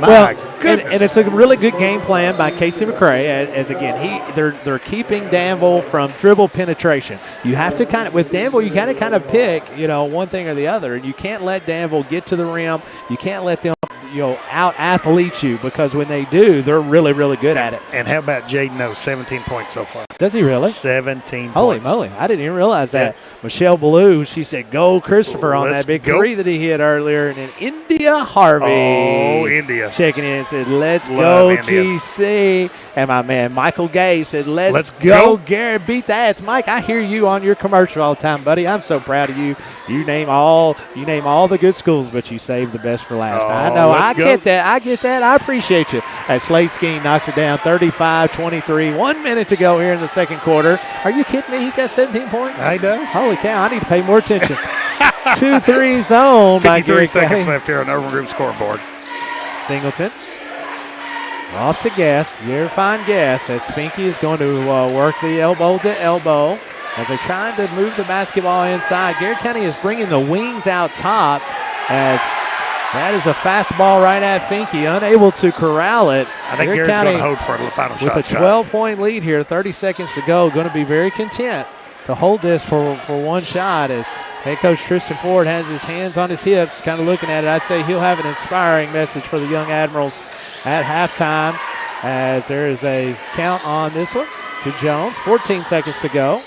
My Well, goodness. and it's a really good game plan by Casey McCray. As again, they're keeping Danville from dribble penetration. You have to with Danville, you got to kind of pick, one thing or the other. You can't let Danville get to the rim. You can't let them, out athlete you, because when they do, they're really, really good at it. And how about Jaden O? 17 points so far. Does he really? 17 Holy points. moly! I didn't even realize that. Michelle Ballou, she said, "Go Christopher" on Let's that big go. three that he hit earlier, and then India Harvey. Oh, India. Checking in and said, "Let's Love go India. GC." And my man Michael Gay said, Let's go. go Garrett. Beat that. It's Mike. I hear you on your commercial all the time, buddy. I'm so proud of you. You name all the good schools, but you saved the best for last. I know. I get that. I appreciate you. As Slade Skeen knocks it down, 35-23. 1 minute to go here in the second quarter. Are you kidding me? He's got 17 points. He does. Holy cow! I need to pay more attention. 2-3 zone by 53 Garrett seconds County. left here on the Urban Group scoreboard. Singleton. Off to Guest. Very fine Guest, as Finke is going to work the elbow to elbow as they're trying to move the basketball inside. Garrett County is bringing the wings out top, as that is a fast ball right at Finke, unable to corral it. I think Garrett's going to hold for the final shot. With a 12-point lead here, 30 seconds to go, going to be very content to hold this for one shot, as head coach Tristan Ford has his hands on his hips, kind of looking at it. I'd say he'll have an inspiring message for the young Admirals at halftime, as there is a count on this one to Jones. 14 seconds to go.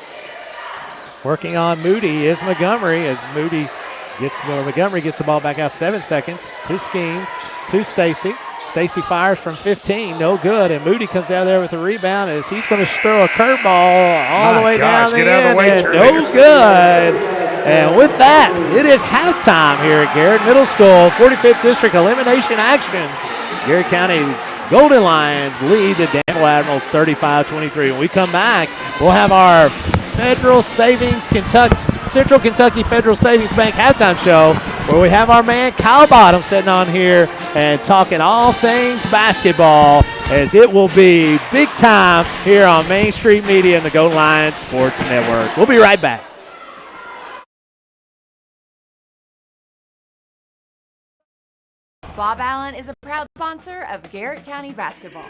Working on Moody is Montgomery, as Montgomery gets the ball back out. 7 seconds to Skeens, to Stacy. Stacy fires from 15, no good, and Moody comes out there with the rebound as he's going to throw a curveball all the way down the get out of the end, way, and no cheerleaders. good. And with that, it is halftime here at Garrett Middle School. 45th District elimination action. Garrett County Golden Lions lead the Danville Admirals 35-23. When we come back, we'll have our Central Kentucky Federal Savings Bank halftime show, where we have our man Kyle Bottom sitting on here and talking all things basketball, as it will be big time here on Main Street Media and the Golden Lions Sports Network. We'll be right back. Bob Allen is a proud sponsor of Garrett County basketball.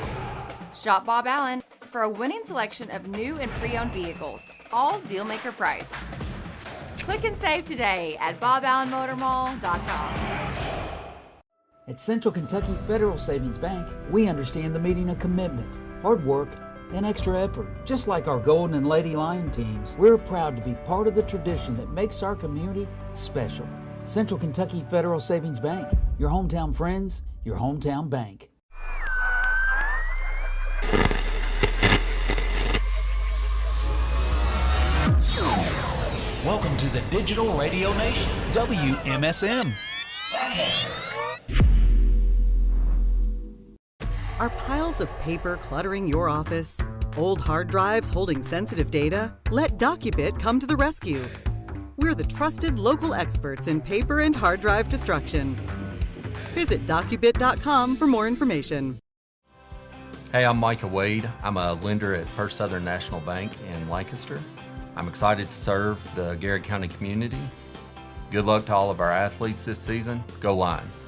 Shop Bob Allen for a winning selection of new and pre-owned vehicles, all dealmaker priced. Click and save today at boballenmotormall.com. At Central Kentucky Federal Savings Bank, we understand the meaning of commitment, hard work, and extra effort. Just like our Golden and Lady Lion teams, we're proud to be part of the tradition that makes our community special. Central Kentucky Federal Savings Bank, your hometown friends, your hometown bank. Welcome to the Digital Radio Nation, WMSM. Are piles of paper cluttering your office? Old hard drives holding sensitive data? Let DocuBit come to the rescue. We're the trusted local experts in paper and hard drive destruction. Visit docubit.com for more information. Hey, I'm Micah Wade. I'm a lender at First Southern National Bank in Lancaster. I'm excited to serve the Garrard County community. Good luck to all of our athletes this season. Go Lions.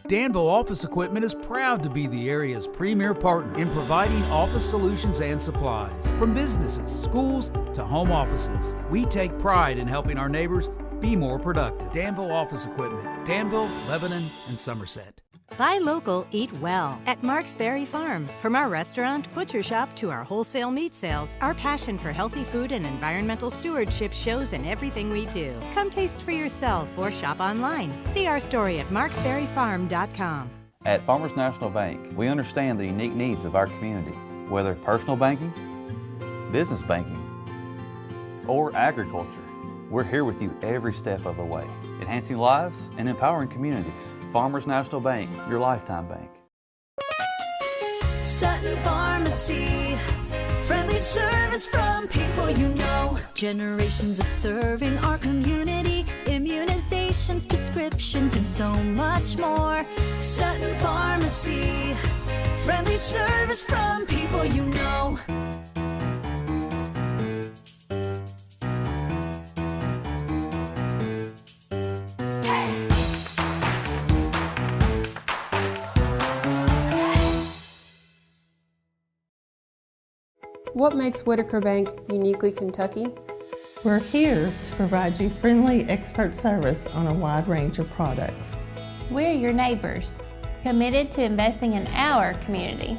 Danville Office Equipment is proud to be the area's premier partner in providing office solutions and supplies. From businesses, schools, to home offices, we take pride in helping our neighbors be more productive. Danville Office Equipment, Danville, Lebanon, and Somerset. Buy local, eat well at Mark's Berry Farm. From our restaurant, butcher shop, to our wholesale meat sales, our passion for healthy food and environmental stewardship shows in everything we do. Come taste for yourself or shop online. See our story at marksberryfarm.com. At Farmers National Bank, we understand the unique needs of our community, whether personal banking, business banking, or agriculture. We're here with you every step of the way, enhancing lives and empowering communities. Farmers National Bank, your lifetime bank. Sutton Pharmacy, friendly service from people you know. Generations of serving our community, immunizations, prescriptions, and so much more. Sutton Pharmacy, friendly service from people you know. What makes Whitaker Bank uniquely Kentucky? We're here to provide you friendly expert service on a wide range of products. We're your neighbors, committed to investing in our community.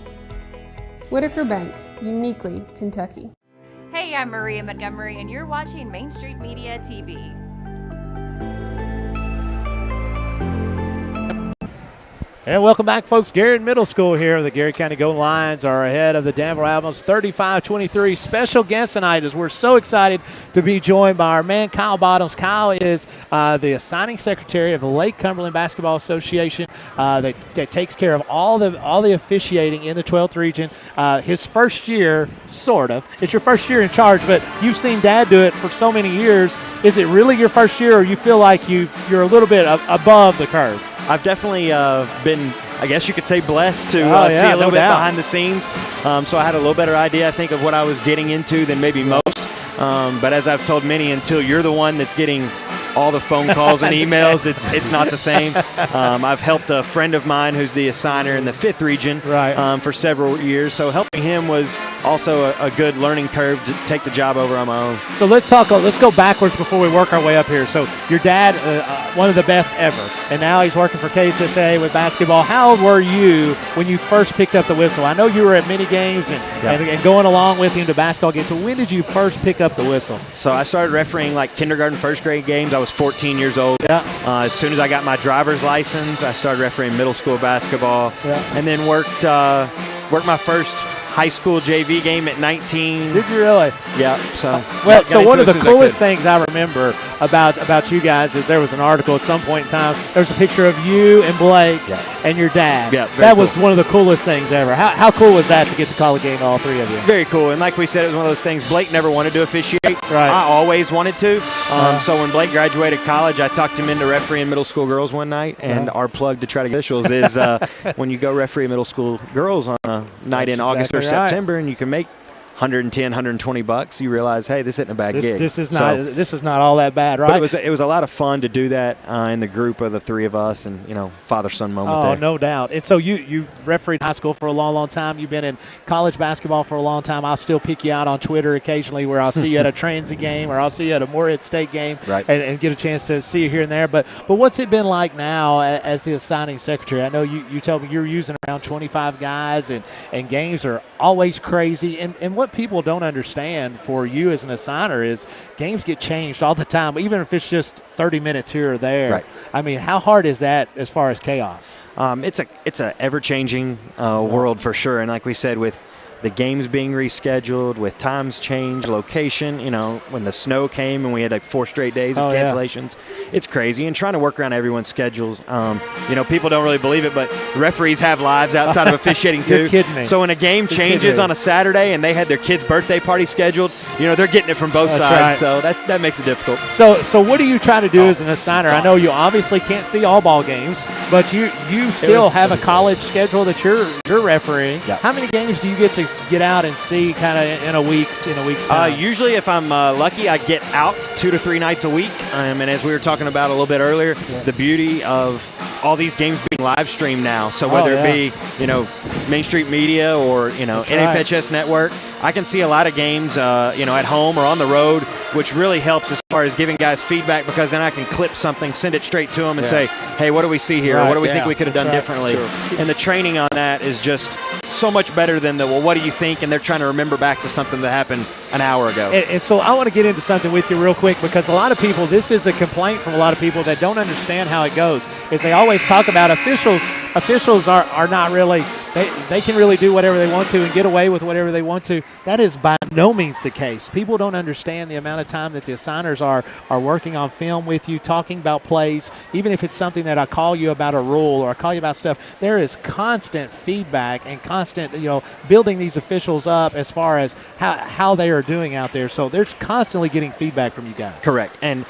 Whitaker Bank, uniquely Kentucky. Hey, I'm Maria Montgomery, and you're watching Main Street Media TV. And welcome back, folks. Garrard Middle School here. The Garrard County Golden Lions are ahead of the Danville Admirals 35-23. Special guest tonight is we're so excited to be joined by our man Kyle Bottoms. Kyle is the assigning secretary of the Lake Cumberland Basketball Association that takes care of all the officiating in the 12th region. His first year, sort of. It's your first year in charge, but you've seen Dad do it for so many years. Is it really your first year, or you feel like you're a little bit above the curve? I've definitely been, I guess you could say, blessed to see a little bit behind the scenes. So I had a little better idea, I think, of what I was getting into than maybe most. But as I've told many, until you're the one that's getting all the phone calls and emails, it's not the same. I've helped a friend of mine who's the assigner in the 5th region for several years. So helping him was also a good learning curve to take the job over on my own. So let's go backwards before we work our way up here. So your dad, one of the best ever, and now he's working for KHSA with basketball. How old were you when you first picked up the whistle? I know you were at many games and going along with him to basketball games. So when did you first pick up the whistle? So I started refereeing like kindergarten, first grade games. I was 14 years old. As soon as I got my driver's license, I started refereeing middle school basketball, and then worked my first high school JV game at 19. Did you really? Yeah. So so one of the coolest things I remember about you guys is there was an article at some point in time. There's a picture of you and Blake and your dad. Yeah, that was one of the coolest things ever. How cool was that to get to call a game to all three of you? Very cool. And like we said, it was one of those things. Blake never wanted to officiate. Right. I always wanted to. So when Blake graduated college, I talked him into refereeing middle school girls one night. And our plug to try to get officials is when you go referee middle school girls on a night in August or September, and you can make $110, $120, you realize, hey, this isn't a bad gig. This is not all that bad, right? But it was a lot of fun to do that in the group of the three of us, and father-son moment there. Oh, no doubt. And so you refereed high school for a long, long time. You've been in college basketball for a long time. I'll still pick you out on Twitter occasionally, where I'll see you at a Transy game, or I'll see you at a Morehead State game, right, and get a chance to see you here and there. But what's it been like now as the assigning secretary? I know you told me you're using around 25 guys, and games are always crazy. And what people don't understand for you as an assigner is games get changed all the time, even if it's just 30 minutes here or there. Right. I mean, how hard is that as far as chaos? It's a ever-changing world for sure. And like we said, with the games being rescheduled, with times change, location, when the snow came and we had like 4 straight days of cancellations, it's crazy. And trying to work around everyone's schedules. People don't really believe it, but referees have lives outside of officiating too. You're kidding me. So when a game changes on a Saturday and they had their kid's birthday party scheduled, they're getting it from both sides. Right. So that makes it difficult. So what do you try to do as an assigner? I know you obviously can't see all ball games, but you still have a college schedule that you're refereeing. Yeah. How many games do you get out and see kind of in a week's time? Usually if I'm lucky, I get out 2 to 3 nights a week. And as we were talking about a little bit earlier, the beauty of all these games being live streamed now. So whether it be, Main Street Media or, NFHS Network, I can see a lot of games, at home or on the road, which really helps as far as giving guys feedback, because then I can clip something, send it straight to them and say, hey, what do we see here? Or what do we think we could have done differently? Sure. And the training on that is just so much better than what do you think? And they're trying to remember back to something that happened an hour ago. And so I want to get into something with you real quick, because a lot of people, this is a complaint from a lot of people that don't understand how it goes, is they always talk about officials. Officials are not really, they can really do whatever they want to and get away with whatever they want to. That is by no means the case. People don't understand the amount of time that the assigners are working on film with you, talking about plays. Even if it's something that I call you about a rule or I call you about stuff, there is constant feedback and constant, building these officials up as far as how they are doing out there. So there's constantly getting feedback from you guys. Correct. And,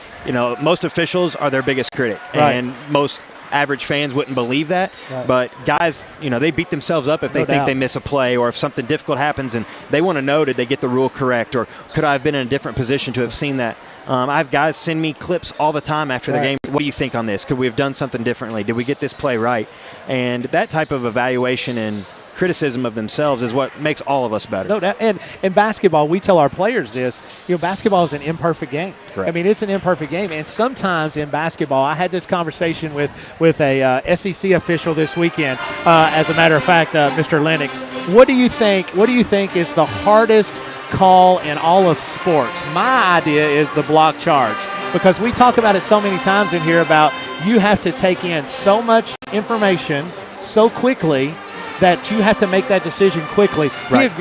most officials are their biggest critic. Right. And most average fans wouldn't believe that. Right. But guys, they beat themselves up if they think they miss a play, or if something difficult happens and they want to know, did they get the rule correct, or could I have been in a different position to have seen that? I have guys send me clips all the time after the game. What do you think on this? Could we have done something differently? Did we get this play right? And that type of evaluation and criticism of themselves is what makes all of us better. No doubt. And in basketball, we tell our players this, basketball is an imperfect game. Correct. I mean, it's an imperfect game. And sometimes in basketball, I had this conversation with a SEC official this weekend. As a matter of fact, Mr. Lennox, what do you think is the hardest call in all of sports? My idea is the block charge, because we talk about it so many times in here about you have to take in so much information so quickly that you have to make that decision quickly. Right.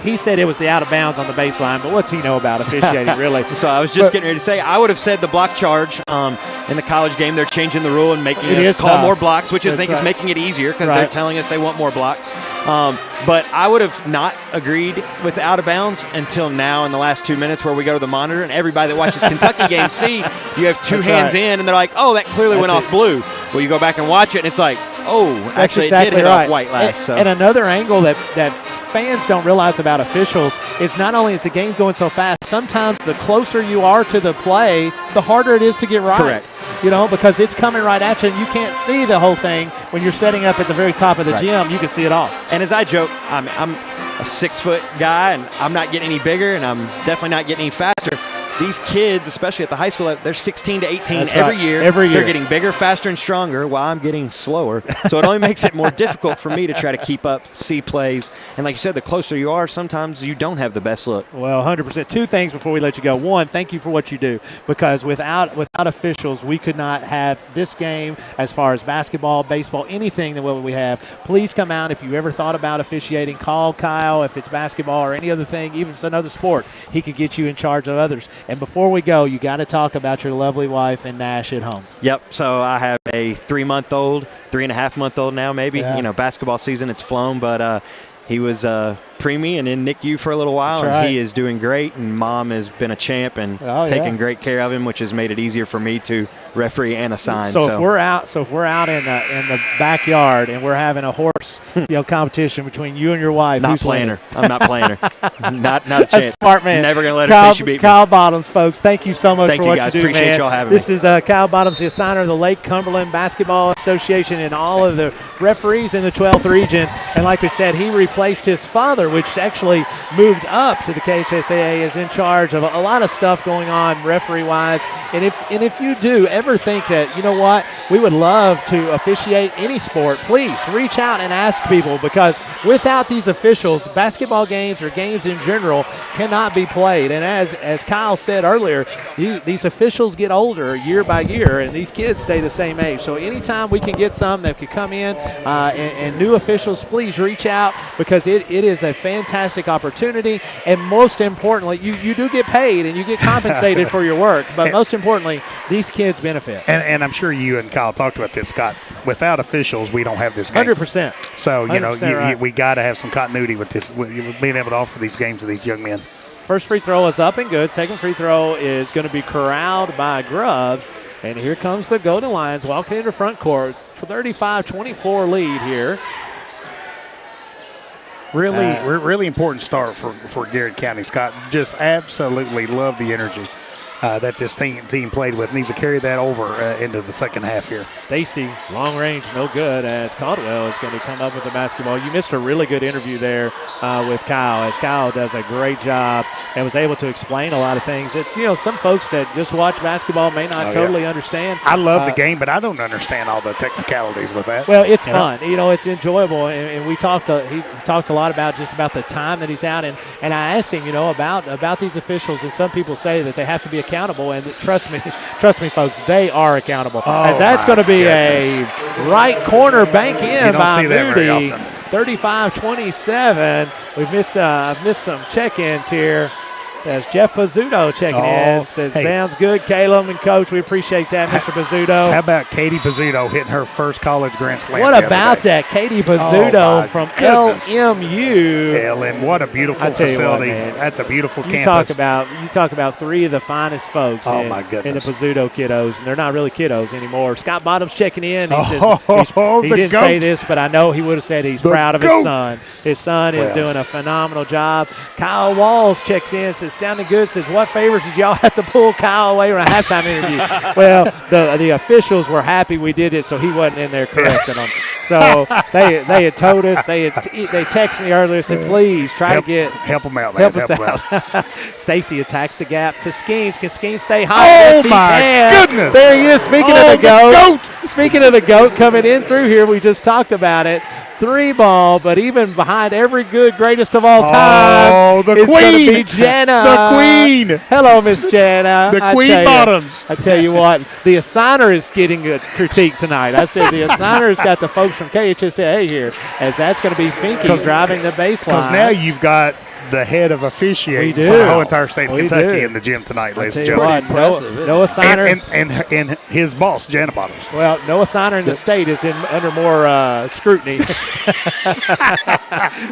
He said it was the out of bounds on the baseline, but what's he know about officiating, really? So I was just getting ready to say, I would have said the block charge in the college game. They're changing the rule and making us call more blocks, which I think is making it easier, because they're telling us they want more blocks. But I would have not agreed with the out of bounds until now, in the last 2 minutes, where we go to the monitor and everybody that watches Kentucky games see you have two hands in, and they're like, oh, that clearly went off blue. Well, you go back and watch it, and it's like, oh, actually it did hit off white last. And another angle that fans don't realize about officials is not only is the game going so fast, sometimes the closer you are to the play, the harder it is to get right. Correct. Because it's coming right at you, and you can't see the whole thing when you're setting up at the very top of the gym. You can see it all. And as I joke, I'm a 6-foot guy, and I'm not getting any bigger, and I'm definitely not getting any faster. These kids, especially at the high school level, they're 16 to 18 every year. They're getting bigger, faster, and stronger, while I'm getting slower. So it only makes it more difficult for me to try to keep up, see plays. And like you said, the closer you are, sometimes you don't have the best look. Well, 100%. 2 things before we let you go. One, thank you for what you do, because without officials, we could not have this game as far as basketball, baseball, anything that we have. Please come out. If you ever thought about officiating, call Kyle. If it's basketball or any other thing, even if it's another sport, he could get you in charge of others. And before we go, you got to talk about your lovely wife and Nash at home. Yep. So I have a 3-month-old, 3.5-month-old now, maybe. Yeah. Basketball season, it's flown, but he was preemie and in NICU for a little while, and he is doing great. And Mom has been a champ and taking great care of him, which has made it easier for me to referee and assign. So if we're out in the backyard and we're having a horse competition between you and your wife. Not Who's playing winning? her. I'm not playing her. Not a chance. A smart man. Never going to let her Kyle, say she beat me. Kyle Bottoms, folks, thank you so much Thank for you what guys. you do, Appreciate man. y'all having This me. is Kyle Bottoms, the assigner of the Lake Cumberland Basketball Association and all of the referees in the 12th region. And like we said, he replaced his father, which actually moved up to the KHSAA, is in charge of a lot of stuff going on referee-wise. And if you do ever think that, you know what, we would love to officiate any sport, please reach out and ask people, because without these officials, basketball games or games in general cannot be played. And as Kyle said earlier, these officials get older year by year, and these kids stay the same age. So anytime we can get some that could come in and new officials, please reach out, because it is a fantastic opportunity. And most importantly, you do get paid and you get compensated for your work. But most importantly, these kids benefit. And I'm sure you and Kyle talked about this, Scott. Without officials, we don't have this game. 100%. So, right. we got to have some continuity with this, with being able to offer these games to these young men. First free throw is up and good. Second free throw is going to be corralled by Grubbs. And here comes the Golden Lions walking into front court. 35-24 lead here. Really important start for Garrett County, Scott. Just absolutely love the energy that this team played with. Needs to carry that over into the second half here. Stacy, long range, no good, as Caldwell is going to come up with the basketball. You missed a really good interview there with Kyle, as Kyle does a great job and was able to explain a lot of things. It's, some folks that just watch basketball may not totally understand. I love the game, but I don't understand all the technicalities with that. Well, it's fun. It's enjoyable, and we talked. He talked a lot about about the time that he's out, and I asked him, about these officials, and some people say that they have to be accountable, and trust me, folks, they are accountable. As that's going to be a right corner bank in by Moody. 35-27. We've missed some check-ins here. As Jeff Pizzuto checking in. Says, sounds good, Caleb and Coach. We appreciate that, Mr. Pizzuto. How about Katie Pizzuto hitting her first college grand slam? What about that? Katie Pizzuto from LMU. And what a beautiful facility. That's a beautiful campus. You talk about three of the finest folks in the Pizzuto kiddos, and they're not really kiddos anymore. Scott Bottoms checking in. He says, he didn't say this, but I know he would have said he's proud of his son. His son is doing a phenomenal job. Kyle Walls checks in, says, sounding good, says, what favors did y'all have to pull Kyle away from a halftime interview? Well, the officials were happy we did it, so he wasn't in there correcting them. So they had told us, they texted me earlier, said, please try to help them out, man. Help us out. Stacy attacks the gap to Skeens. Can Skeens stay hot? Oh, my goodness. There he is. Speaking of the GOAT. Speaking of the GOAT coming in through here, we just talked about it. 3-ball, but even behind every good greatest of all time, the it's queen, going to be Jana. the queen. Hello, Miss Jana. The Queen Bottoms. I tell you what, the assigner is getting a critique tonight. I said the assigner's got the folks from KHSAA here, as that's going to be Finke driving the baseline. Because now you've got the head of officiating for the whole entire state of Kentucky in the gym tonight, ladies and gentlemen. No assigner. And his boss, Jana Bottoms. Well, no assigner in the state is under more scrutiny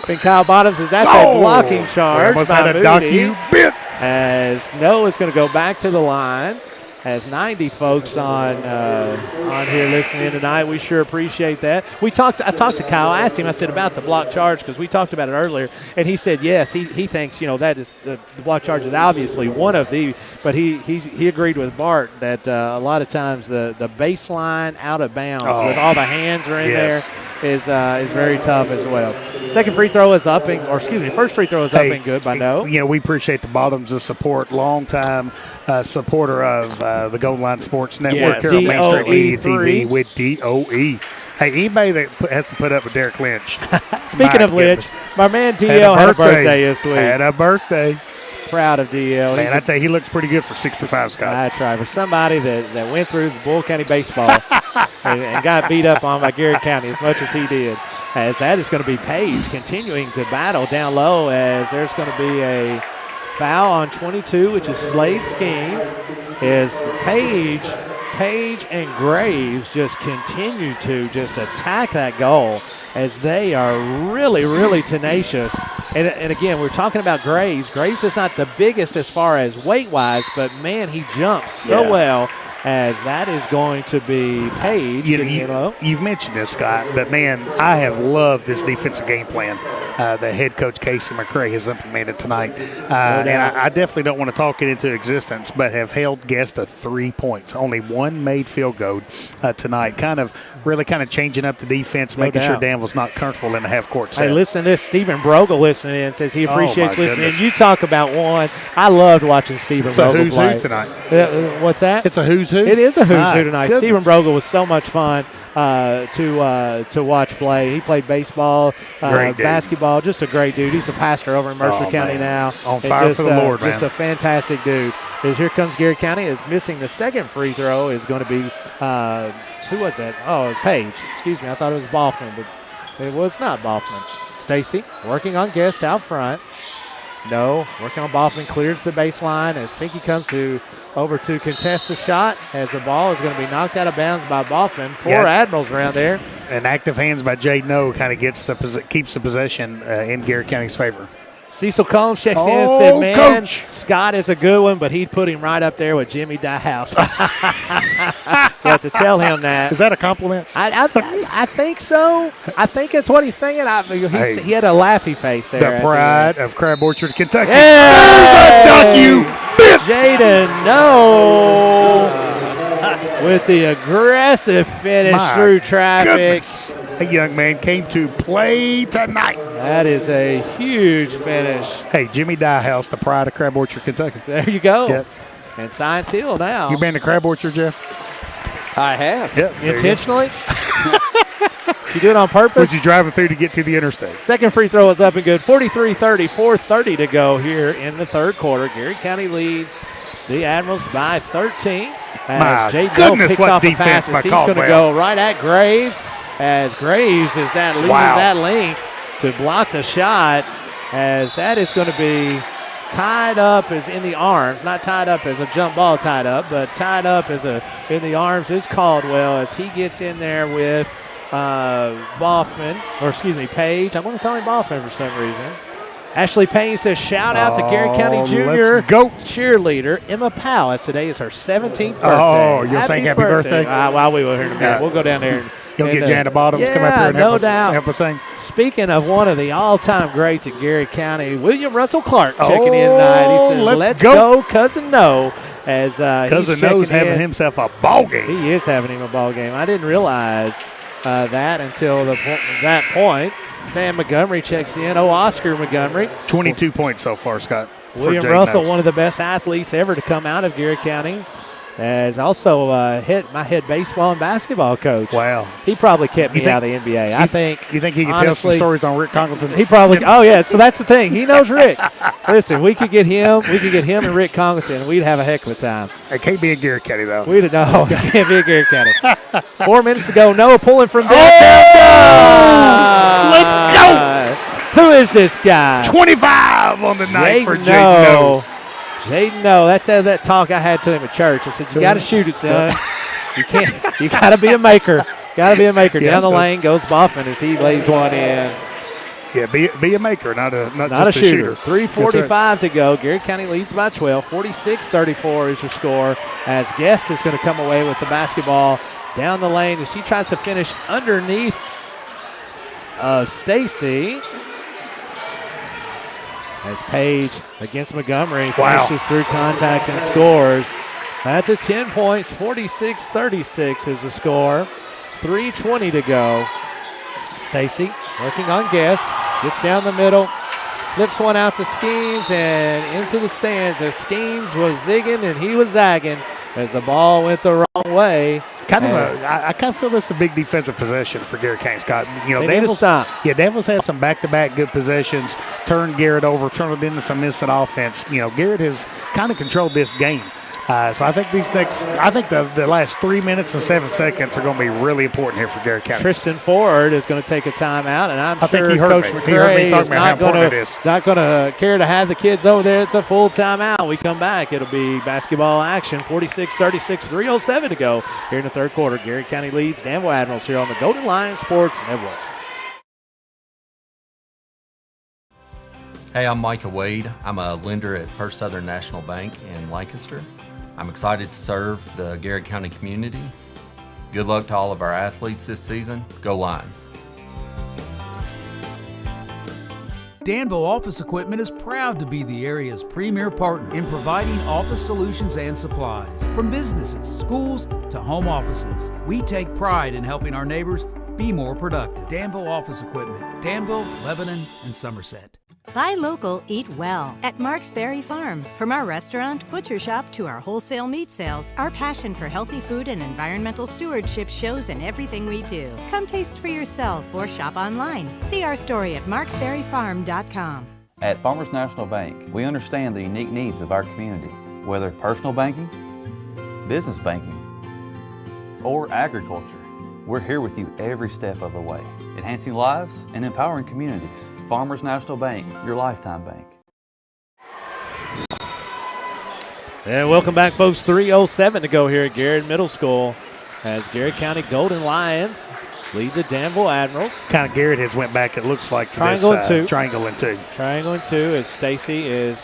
than Kyle Bottoms. That's a blocking charge by Moody. As Noah's going to go back to the line. Has 90 folks on here listening tonight. We sure appreciate that. I talked to Kyle. I asked him, I said, about the block charge, because we talked about it earlier, and he said yes. He thinks, that is the block charge is obviously one of the, but he agreed with Bart that a lot of times the baseline out of bounds with all the hands are in there is very tough as well. Second free throw is up, first free throw is up and good by No. We appreciate the Bottoms' support, long-time supporter of the Gold Line Sports Network here on Main Street Media TV with DOE. Hey, anybody that has to put up with Derek Lynch. Speaking of Lynch, my man DL had a birthday this week. Had a birthday. Proud of DL. Man, I tell you, he looks pretty good for 65, Scott. I try. For somebody that went through the Bull County baseball and got beat up on by Garrett County as much as he did, as that is going to be Page continuing to battle down low, as there's going to be a foul on 22, which is Slade Skeens. Is Page and Graves just continue to just attack that goal, as they are really, really tenacious. And again, we're talking about Graves. Graves is not the biggest as far as weight-wise, but, man, he jumps so well. as that is going to be Page. You've mentioned this, Scott, but, man, I have loved this defensive game plan that head coach Casey McCray has implemented tonight. And I definitely don't want to talk it into existence, but have held Guest to 3 points. Only one made field goal tonight. Really changing up the defense, making sure Danville's not comfortable in the half-court set. Hey, listen to this. Stephen Brogel listening in says he appreciates listening. You talk about one. I loved watching Stephen Brogel play. It's a who's who tonight. What's that? It's a who's who? It is a who's who tonight. Goodness. Stephen Brogel was so much fun to watch play. He played baseball, basketball, just a great dude. He's a pastor over in Mercer County now. On fire for the Lord, man. Just a fantastic dude. As here comes Garrett County. Is missing the second free throw is going to be who was that? Oh, it was Page. Excuse me. I thought it was Boffman, but it was not Boffman. Stacy working on Guest out front. No, working on Boffman, clears the baseline as Finke comes over to contest the shot as the ball is going to be knocked out of bounds by Boffman. Four Admirals around there. And active hands by Jaden O kind of keeps the possession in Garrett County's favor. Cecil Combs checks in and said, man, Coach. Scott is a good one, but he'd put him right up there with Jimmy Diehouse. You have to tell him that. Is that a compliment? I think so. I think that's what he's saying. He had a laughy face there. The pride of Crab Orchard, Kentucky. Hey! There's a duck, you bitch! Jaden, no. With the aggressive finish through traffic. Goodness. A young man came to play tonight. That is a huge finish. Hey, Jimmy Diehouse, the pride of Crab Orchard, Kentucky. There you go. Yep. And Science Hill now. You been to Crab Orchard, Jeff? I have. Yep. Intentionally? You do it on purpose? Was you driving through to get to the interstate? Second free throw is up and good. 43-30, 4:30 to go here in the third quarter. Garrett County leads the Admirals by 13. As Jay Bell picks off the passes. He's going to go right at Graves. As Graves loses that length to block the shot, as that is going to be tied up as in the arms, not tied up as a jump ball tied up, but tied up as in the arms is Caldwell as he gets in there with Page. I'm going to call him Boffman for some reason. Ashley Payne says, shout out to Garrett County Jr. cheerleader Emma Powell, as today is her 17th birthday. Oh, you'll say happy birthday? While we were here in a minute. We'll go down there and you'll get Jana Bottoms come up here and help us sing. Speaking of one of the all-time greats at Garrett County, William Russell Clark checking in tonight. He says, let's go, Cousin No. As Cousin No's having himself a ball game. He is having him a ball game. I didn't realize that until that point. Sam Montgomery checks in. Oscar Montgomery. 22 points so far, Scott. William Russell, one of the best athletes ever to come out of Garrett County. As also my head baseball and basketball coach. Wow. He probably kept me out of the NBA. You think he could tell some stories on Rick Congleton? He probably. Oh, yeah. So that's the thing. He knows Rick. Listen, we could get him and Rick Congleton, and we'd have a heck of a time. It can't be in Garrett County, though. It can't be in Garrett County. 4 minutes to go. Noah pulling from downtown. Let's go. Who is this guy? 25 on the night for Jaden No. Jaden, no, that's that talk I had to him at church. I said, you got to shoot it, son. You got to be a maker. Got to be a maker. Down the lane goes Boffman as he lays one in. Yeah, be a maker, not just a shooter. 3:45 to go. Garrett County leads by 12. 46-34 is your score as Guest is going to come away with the basketball down the lane as he tries to finish underneath Stacy. As Page against Montgomery finishes through contact and scores. That's 10 points. 46-36 is the score. 3:20 to go. Stacy working on Guest. Gets down the middle. Flips one out to Skeens and into the stands as Skeens was zigging and he was zagging as the ball went the wrong way. I kind of feel this is a big defensive possession for Garrett County, Scott. Danville's had some back-to-back good possessions, turned Garrett over, turned it into some instant offense. Garrett has kind of controlled this game. So I think the last 3 minutes and 7 seconds are going to be really important here for Garrett County. Tristan Ford is going to take a timeout, and I'm sure Coach McCray is not going to care to have the kids over there. It's a full timeout. We come back. It'll be basketball action. 46-36, 3:07 to go here in the third quarter. Garrett County leads Danville Admirals here on the Golden Lion Sports Network. Hey, I'm Micah Wade. I'm a lender at First Southern National Bank in Lancaster. I'm excited to serve the Garrett County community. Good luck to all of our athletes this season. Go Lions. Danville Office Equipment is proud to be the area's premier partner in providing office solutions and supplies. From businesses, schools, to home offices, we take pride in helping our neighbors be more productive. Danville Office Equipment, Danville, Lebanon, and Somerset. Buy local, eat well at Mark's Berry Farm. From our restaurant, butcher shop, to our wholesale meat sales, our passion for healthy food and environmental stewardship shows in everything we do. Come taste for yourself or shop online. See our story at marksberryfarm.com. At Farmers National Bank, we understand the unique needs of our community, whether personal banking, business banking, or agriculture. We're here with you every step of the way, enhancing lives and empowering communities. Farmers National Bank, your lifetime bank. And welcome back, folks. 3:07 to go here at Garrett Middle School as Garrett County Golden Lions lead the Danville Admirals. Kind of Garrett has went back, it looks like, to Triangle this, and two. Triangle and two. Triangle and two as Stacy is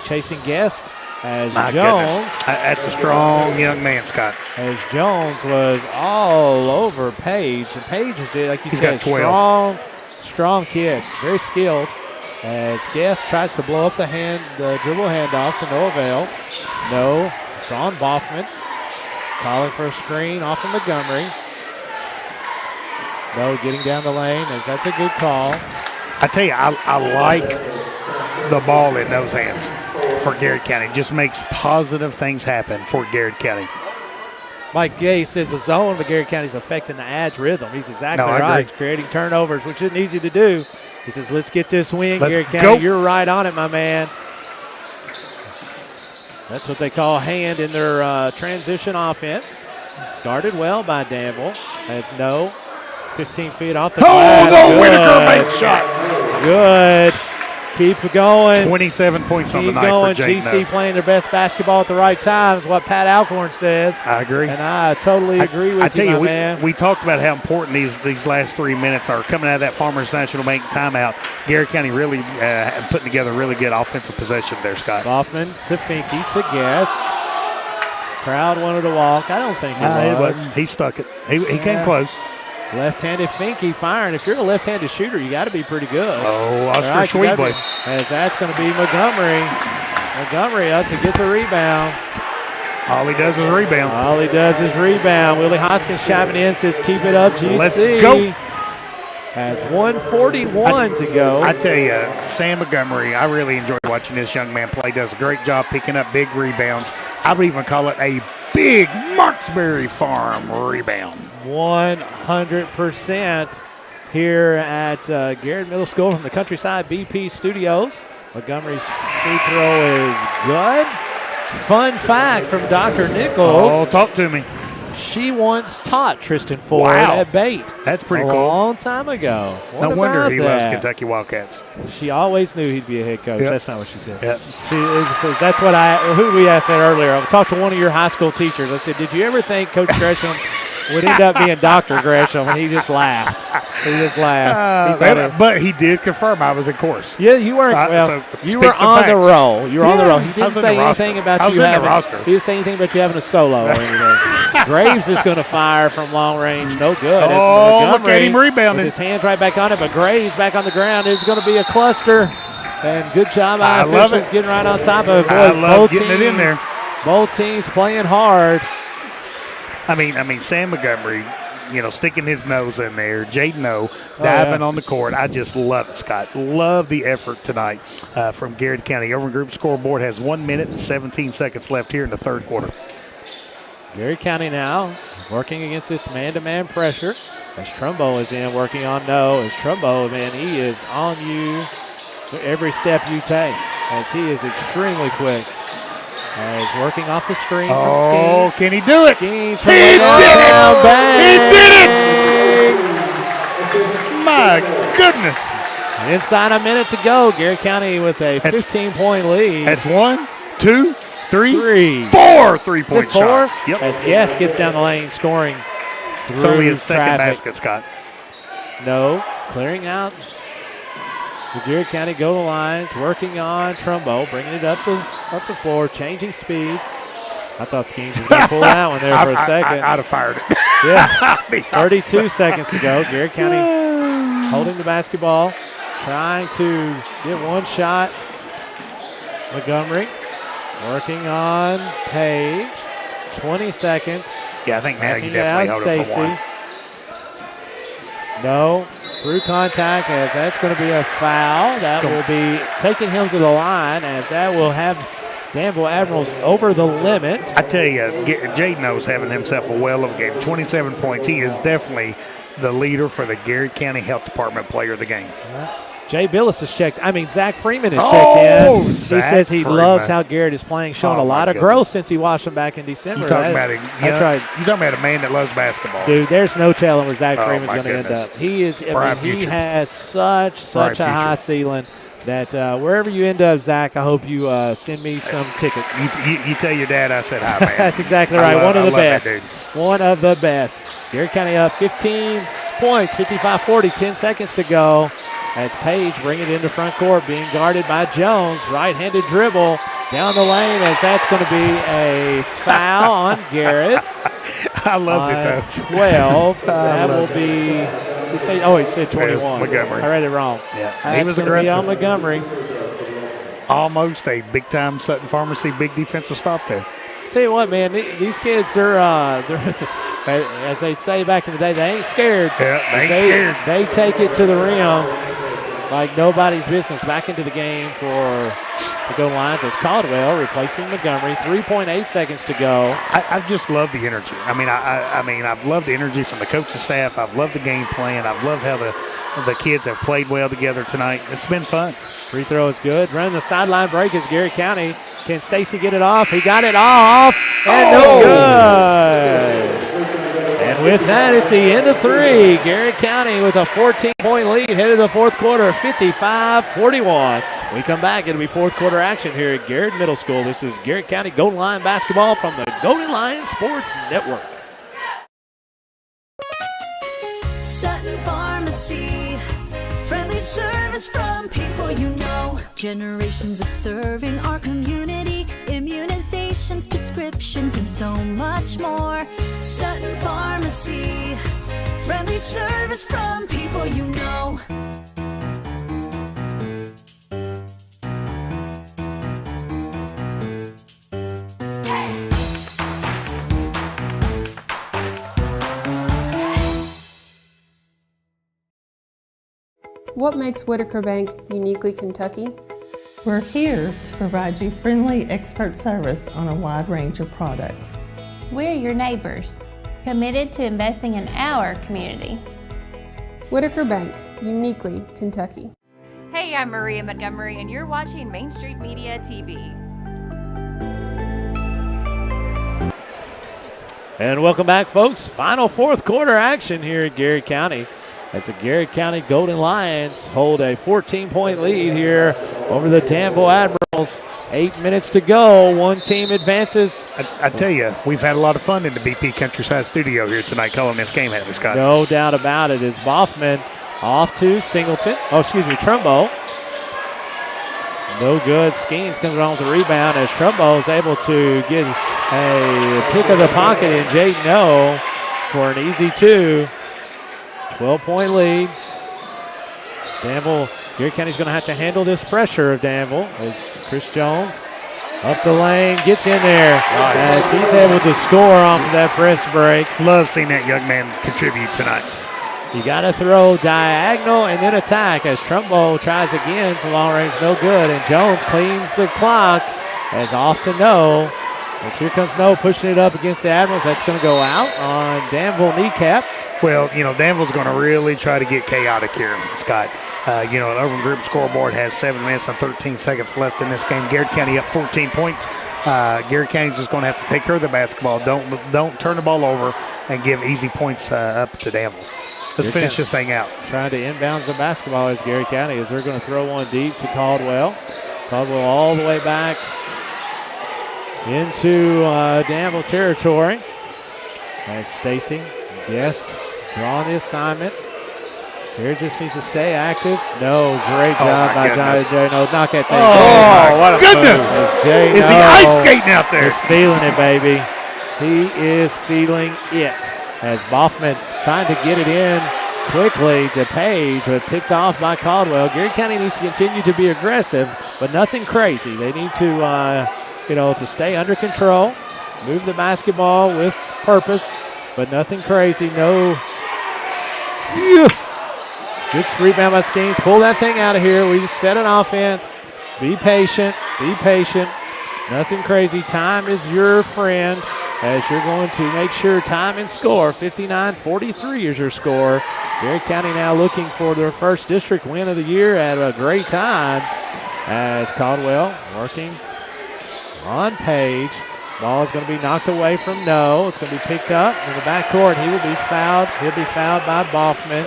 chasing Guest. As My Jones, goodness. That's a strong young man, Scott. As Jones was all over Page, and Page is, like you He's said, got 12. strong kid, very skilled. As Guest tries to blow up the dribble handoff to no avail. No, it's on Boffman, calling for a screen off of Montgomery. No, getting down the lane as that's a good call. I tell you, I like the ball in those hands for Garrett County. Just makes positive things happen for Garrett County. Mike Gay says the zone of Garrett County is affecting the Ad's rhythm. He's exactly right. It's creating turnovers, which isn't easy to do. He says, let's get this win, Garrett County. You're right on it, my man. That's what they call hand in their transition offense. Guarded well by Danville. That's no. 15 feet off the glass. Oh, the Whitaker makes shot. Good. Keep going. 27 points on the night going. for Jake. GC playing their best basketball at the right time is what Pat Alcorn says. I agree. And I totally agree with you, my man. We talked about how important these last 3 minutes are. Coming out of that Farmers National Bank timeout, Garrett County really putting together really good offensive possession there, Scott. Hoffman to Finke to Guest. Crowd wanted to walk. I don't think he was. He stuck it. He came close. Left-handed Finke firing. If you're a left-handed shooter, you got to be pretty good. Oh, Oscar Schwebley. As that's going to be Montgomery. Montgomery up to get the rebound. All he does is rebound. All he does is rebound. Willie Hoskins chiming in, says keep it up, GC. Let's go. Has 1:41 to go. I tell you, Sam Montgomery, I really enjoy watching this young man play. Does a great job picking up big rebounds. I would even call it a big Marksberry Farm rebound. 100% here at Garrett Middle School from the Countryside BP Studios. Montgomery's free throw is good. Fun fact from Dr. Nichols. Oh, talk to me. She once taught Tristan Ford at Bate. That's pretty cool. cool. A long time ago. No wonder he loves Kentucky Wildcats. She always knew he'd be a head coach. Yep. That's not what she said. Yep. That's what who we asked that earlier. I talked to one of your high school teachers. I said, did you ever think Coach Gresham would end up being Dr. Gresham? And he just laughed. But he did confirm I was in course. Yeah, you weren't. You were on the roll. You were on the roll. He didn't say anything about you having. He didn't say anything about you having a solo or anything. Graves is going to fire from long range. No good. Oh, look at him rebounding. His hands right back on it, but Graves back on the ground. Is going to be a cluster. And good job by officials getting right on top of it. Boy, I love getting it in there. Both teams playing hard. I mean, Sam Montgomery, sticking his nose in there. Jaden O diving on the court. I just love it, Scott. Love the effort tonight from Garrett County. Over Group scoreboard has 1 minute and 17 seconds left here in the third quarter. Garrett County now working against this man-to-man pressure. As Trumbo is in, working on no. As Trumbo, man, he is on you every step you take. As he is extremely quick. As working off the screen from Skeens. Can he do it? Skeens he did it! Bang. He did it! My goodness. Inside a minute to go. Garrett County with a 15-point lead. That's 1, 2, 3, 4 3-point shots. Yep. As Guest gets down the lane scoring through It's only his second traffic. basket, Scott. No. Clearing out. The Garrett County Golden Lions working on Trumbo, bringing it up the floor, changing speeds. I thought Skeens was going to pull that one there for a second. I'd have fired it. Yeah. 32 seconds to go. Garrett County holding the basketball, trying to get one shot. Montgomery working on Page. 20 seconds. Yeah, I think now you definitely hold it for one. No, through contact, as that's going to be a foul. That will be taking him to the line, as that will have Danville Admirals over the limit. I tell you, Jaden having himself a well of a game. 27 points. He is definitely the leader for the Garrett County Health Department player of the game. Jay Billis has checked. Zach Freeman has checked in. He says he loves how Garrett is playing, showing a lot of growth since he watched him back in December. You're talking about a man that loves basketball. Dude, there's no telling where Zach Freeman's going to end up. He is. He has such a high ceiling that wherever you end up, Zach, I hope you send me some tickets. You tell your dad I said hi, man. That's exactly right. One of the best. One of the best. Garrett County up 15 points, 55-40, 10 seconds to go. As Page bring it into front court, being guarded by Jones. Right-handed dribble down the lane, as that's going to be a foul on Garrett. I loved it, though. 12. That will be, it said 21. Montgomery. I read it wrong. Yeah, he was going aggressive. to be on Montgomery. Almost a big-time Sutton Pharmacy big defensive stop there. Tell you what, man, these kids are, they're as they'd say back in the day, they ain't scared. Yeah, they ain't scared. They take it to the rim like nobody's business. Back into the game for the Golden Lions as Caldwell replacing Montgomery. 3.8 seconds to go. I just love the energy. I mean, I've loved the energy from the coaching staff. I've loved the game plan. I've loved how the kids have played well together tonight. It's been fun. Free throw is good. Running the sideline break is Garrett County. Can Stacy get it off? He got it off. And no good. And with that, it's the end of three. Garrett County with a 14-point lead headed to the fourth quarter, 55-41. We come back, it'll be fourth quarter action here at Garrett Middle School. This is Garrett County Golden Lion basketball from the Golden Lion Sports Network. Sutton Pharmacy, friendly service from people you know. Generations of serving our community, immunizations, prescriptions, and so much more. Sutton Pharmacy, friendly service from people you know. What makes Whitaker Bank uniquely Kentucky? We're here to provide you friendly expert service on a wide range of products. We're your neighbors, committed to investing in our community. Whitaker Bank, uniquely Kentucky. Hey, I'm Maria Montgomery, and you're watching Main Street Media TV. And welcome back, folks. Final fourth quarter action here at Garrett County, as the Garrett County Golden Lions hold a 14-point lead here over the Danville Admirals. 8 minutes to go. One team advances. I tell you, we've had a lot of fun in the BP Countryside studio here tonight calling this game, haven't we, Scott? No doubt about it. As Boffman off to Singleton. Trumbo. No good. Skeens comes around with the rebound as Trumbo is able to get a pick of the pocket, and Jaden No for an easy two. 12-point lead. Danville, Garrett County's going to have to handle this pressure of Danville as Chris Jones up the lane, gets in there as he's able to score off of that press break. Love seeing that young man contribute tonight. You got to throw diagonal and then attack as Trumbo tries again for long range, no good, and Jones cleans the clock as off to No. As here comes No pushing it up against the Admirals. That's going to go out on Danville kneecap. Well, Danville's going to really try to get chaotic here, Scott. The Irvin Group scoreboard has 7 minutes and 13 seconds left in this game. Garrett County up 14 points. Garrett County's just going to have to take care of the basketball. Don't turn the ball over and give easy points up to Danville. Let's finish this thing out. Trying to inbounds the basketball as Garrett County, as they're going to throw one deep to Caldwell. Caldwell all the way back into Danville territory. As Stacy Guest drawing the assignment. Here just needs to stay active. No, great job by Johnny goodness. J. No, knock that thing Oh, down. what a goodness. Jay, Is he ice skating out there? He's feeling it, baby. He is feeling it. As Boffman trying to get it in quickly to Page, but picked off by Caldwell. Garrett County needs to continue to be aggressive, but nothing crazy. They need to, to stay under control, move the basketball with purpose, but nothing crazy. No. Good rebound by Skeens. Pull that thing out of here. We just set an offense. Be patient. Be patient. Nothing crazy. Time is your friend as you're going to make sure time and score. 59-43 is your score. Garrett County now looking for their first district win of the year at a great time as Caldwell working on Page. Ball is going to be knocked away from No. It's going to be picked up in the backcourt. He will be fouled. He'll be fouled by Boffman.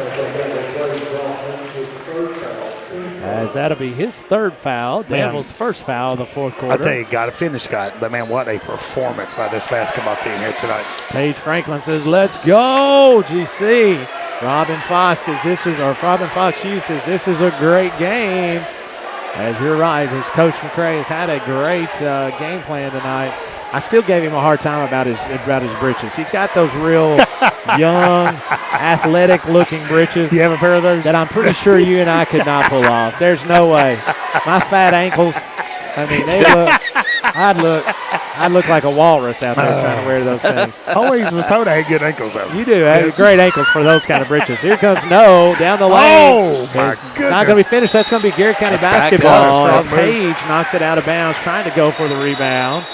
As that'll be his third foul. Danville's first foul of the fourth quarter. I tell you, got to finish, Scott. But, man, what a performance by this basketball team here tonight. Paige Franklin says, let's go, GC. Robin Fox Hughes says, this is a great game. As you're right, his coach McCray has had a great game plan tonight. I still gave him a hard time about his britches. He's got those real young, athletic-looking britches. You have a pair of those? That I'm pretty sure you and I could not pull off. There's no way. My fat ankles, I mean, I'd look like a walrus out there trying to wear those things. Always was told I had good ankles, though. You do have great ankles for those kind of britches. Here comes No down the lane. Oh, my goodness. Not going to be finished. That's going to be Garrett County basketball. As Page knocks it out of bounds, trying to go for the rebound.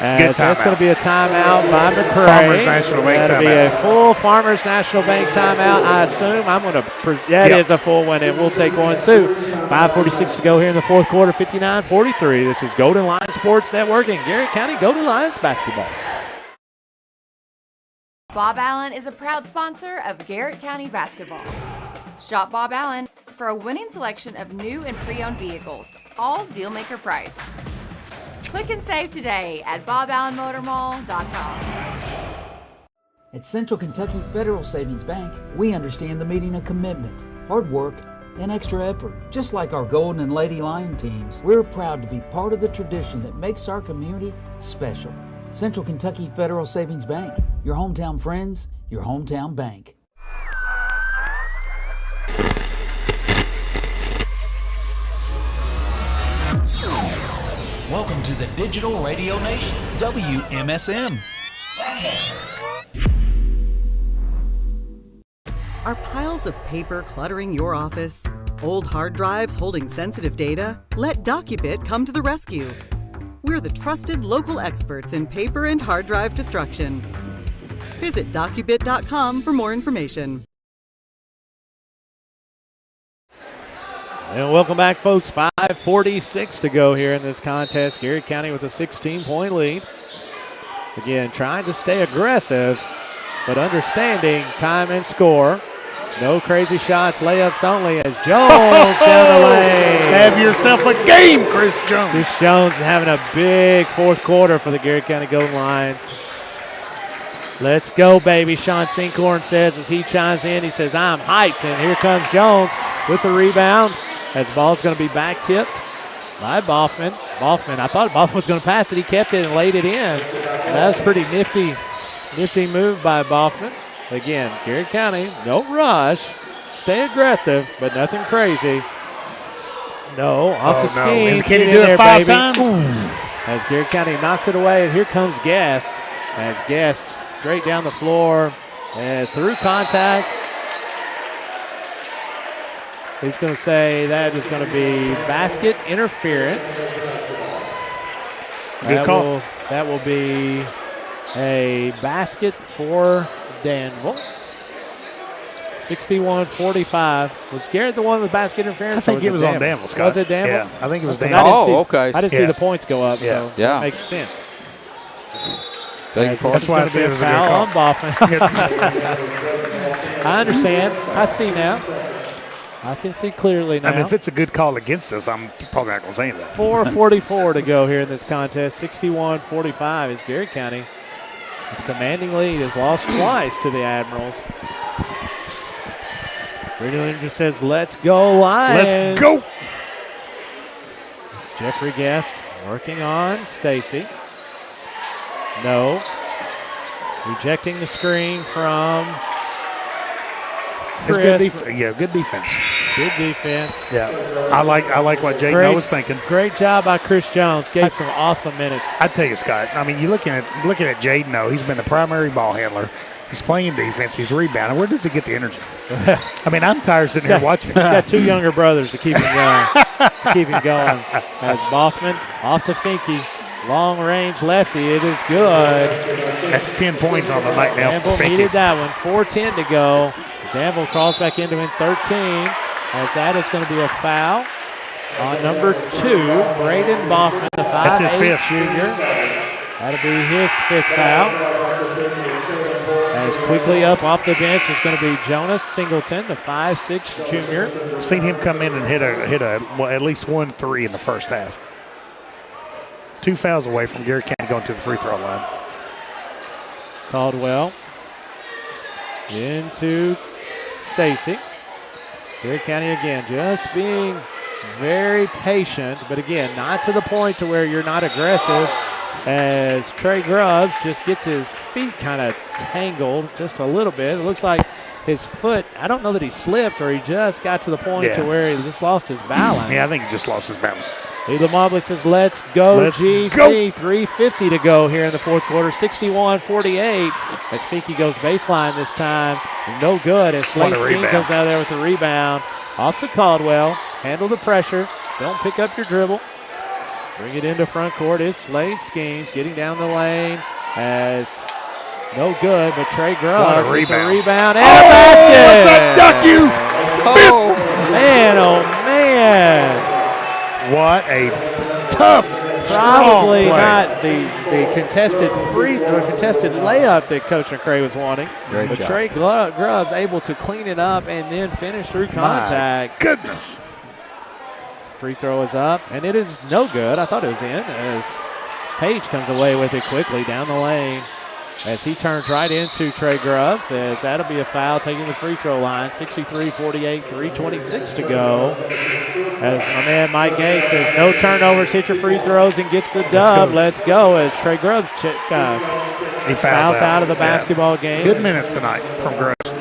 That's going to be a timeout by McCray. Farmers National Bank That'll be a full Farmers National Bank timeout. I assume it is a full one, and we'll take one too. 5:46 to go here in the fourth quarter. 59-43. This is Golden Lions Sports Network and Garrett County Golden Lions basketball. Bob Allen is a proud sponsor of Garrett County basketball. Shop Bob Allen for a winning selection of new and pre-owned vehicles, all deal-maker priced. Click and save today at boballenmotormall.com. At Central Kentucky Federal Savings Bank, we understand the meaning of commitment, hard work, and extra effort. Just like our Golden and Lady Lion teams, we're proud to be part of the tradition that makes our community special. Central Kentucky Federal Savings Bank, your hometown friends, your hometown bank. Welcome to the Digital Radio Nation, WMSM. Are piles of paper cluttering your office? Old hard drives holding sensitive data? Let DocuBit come to the rescue. We're the trusted local experts in paper and hard drive destruction. Visit docubit.com for more information. And welcome back, folks. 5:46 to go here in this contest. Garrett County with a 16-point lead. Again, trying to stay aggressive, but understanding time and score. No crazy shots, layups only as Jones down the lane. Have yourself a game, Chris Jones. Chris Jones having a big fourth quarter for the Garrett County Golden Lions. Let's go, baby, Sean Sinkhorn says as he chimes in. He says, I'm hyped. And here comes Jones with the rebound. As the ball's going to be back tipped by Boffman. I thought Boffman was going to pass it. He kept it and laid it in. And that was pretty nifty move by Boffman. Again, Garrett County, no rush. Stay aggressive, but nothing crazy. No, off the skis. Can he do it 5 times? As Garrett County knocks it away, and here comes Guest. As Guest straight down the floor, as through contact. He's going to say that is going to be basket interference. Good call. That will be a basket for Danville. 61-45. Was Garrett the one with basket interference? I think it was on Danville, Scott. Was it Danville? Yeah, I think it was Danville. Okay. I didn't see the points go up, so yeah. that makes sense. That's why I said it was a good call. On Boffman. I understand. I see now. I can see clearly now. I mean, if it's a good call against us, I'm probably not going to say anything. 4:44 to go here in this contest. 61-45 is Garrett County. Its commanding lead has lost twice to the Admirals. Brittany Linder says, let's go, Lions. Let's go. Jeffrey Guest working on Stacy. No. Rejecting the screen from It's Chris. good defense. Good defense. Yeah, I like what Jaden was thinking. Great job by Chris Jones. Gave some awesome minutes. I tell you, Scott. I mean, you're looking at Jaden. though. He's been the primary ball handler. He's playing defense. He's rebounding. Where does he get the energy? I mean, I'm tired sitting here watching. He's got two younger brothers to keep him going. As Boffman off to Finke. Long range lefty. It is good. That's 10 points on the night now. Danville needed that one. 4:10 to go. Danville crawls back into in 13. As that is going to be a foul on number 2, Braden Boffman, the 5'8" junior. That'll be his 5th foul. As quickly up off the bench is going to be Jonas Singleton, the 5'6" junior. Seen him come in and hit at least 1 3 in the first half. 2 fouls away from Garrett County going to the free throw line. Caldwell into Stacy. Garrett County again just being very patient, but again, not to the point to where you're not aggressive, as Trey Grubbs just gets his feet kind of tangled just a little bit. It looks like his foot, I don't know that he slipped or he just got to the point to where he just lost his balance. Yeah, I think he just lost his balance. Ela Mobley says, let's go, GC. Go. 3:50 to go here in the fourth quarter. 61-48 as Finke goes baseline this time. No good as Slade Skeen comes out of there with the rebound. Off to Caldwell. Handle the pressure. Don't pick up your dribble. Bring it into front court is Slade Skeens getting down the lane as no good, but Trey Grubbs with the rebound and a basket. What's a duck you? Oh, man. What a tough, probably not the contested contested layup that Coach McCray was wanting. Great but job. Trey Grubbs able to clean it up and then finish through contact. My goodness. Free throw is up, and it is no good. I thought it was in as Page comes away with it quickly down the lane as he turns right into Trey Grubbs, as that'll be a foul taking the free throw line. 63-48, 3:26 to go. As my man Mike Gay says, no turnovers, hit your free throws and gets the dub. Let's go as Trey Grubbs he fouls out of the basketball game. Good minutes tonight from Grubbs.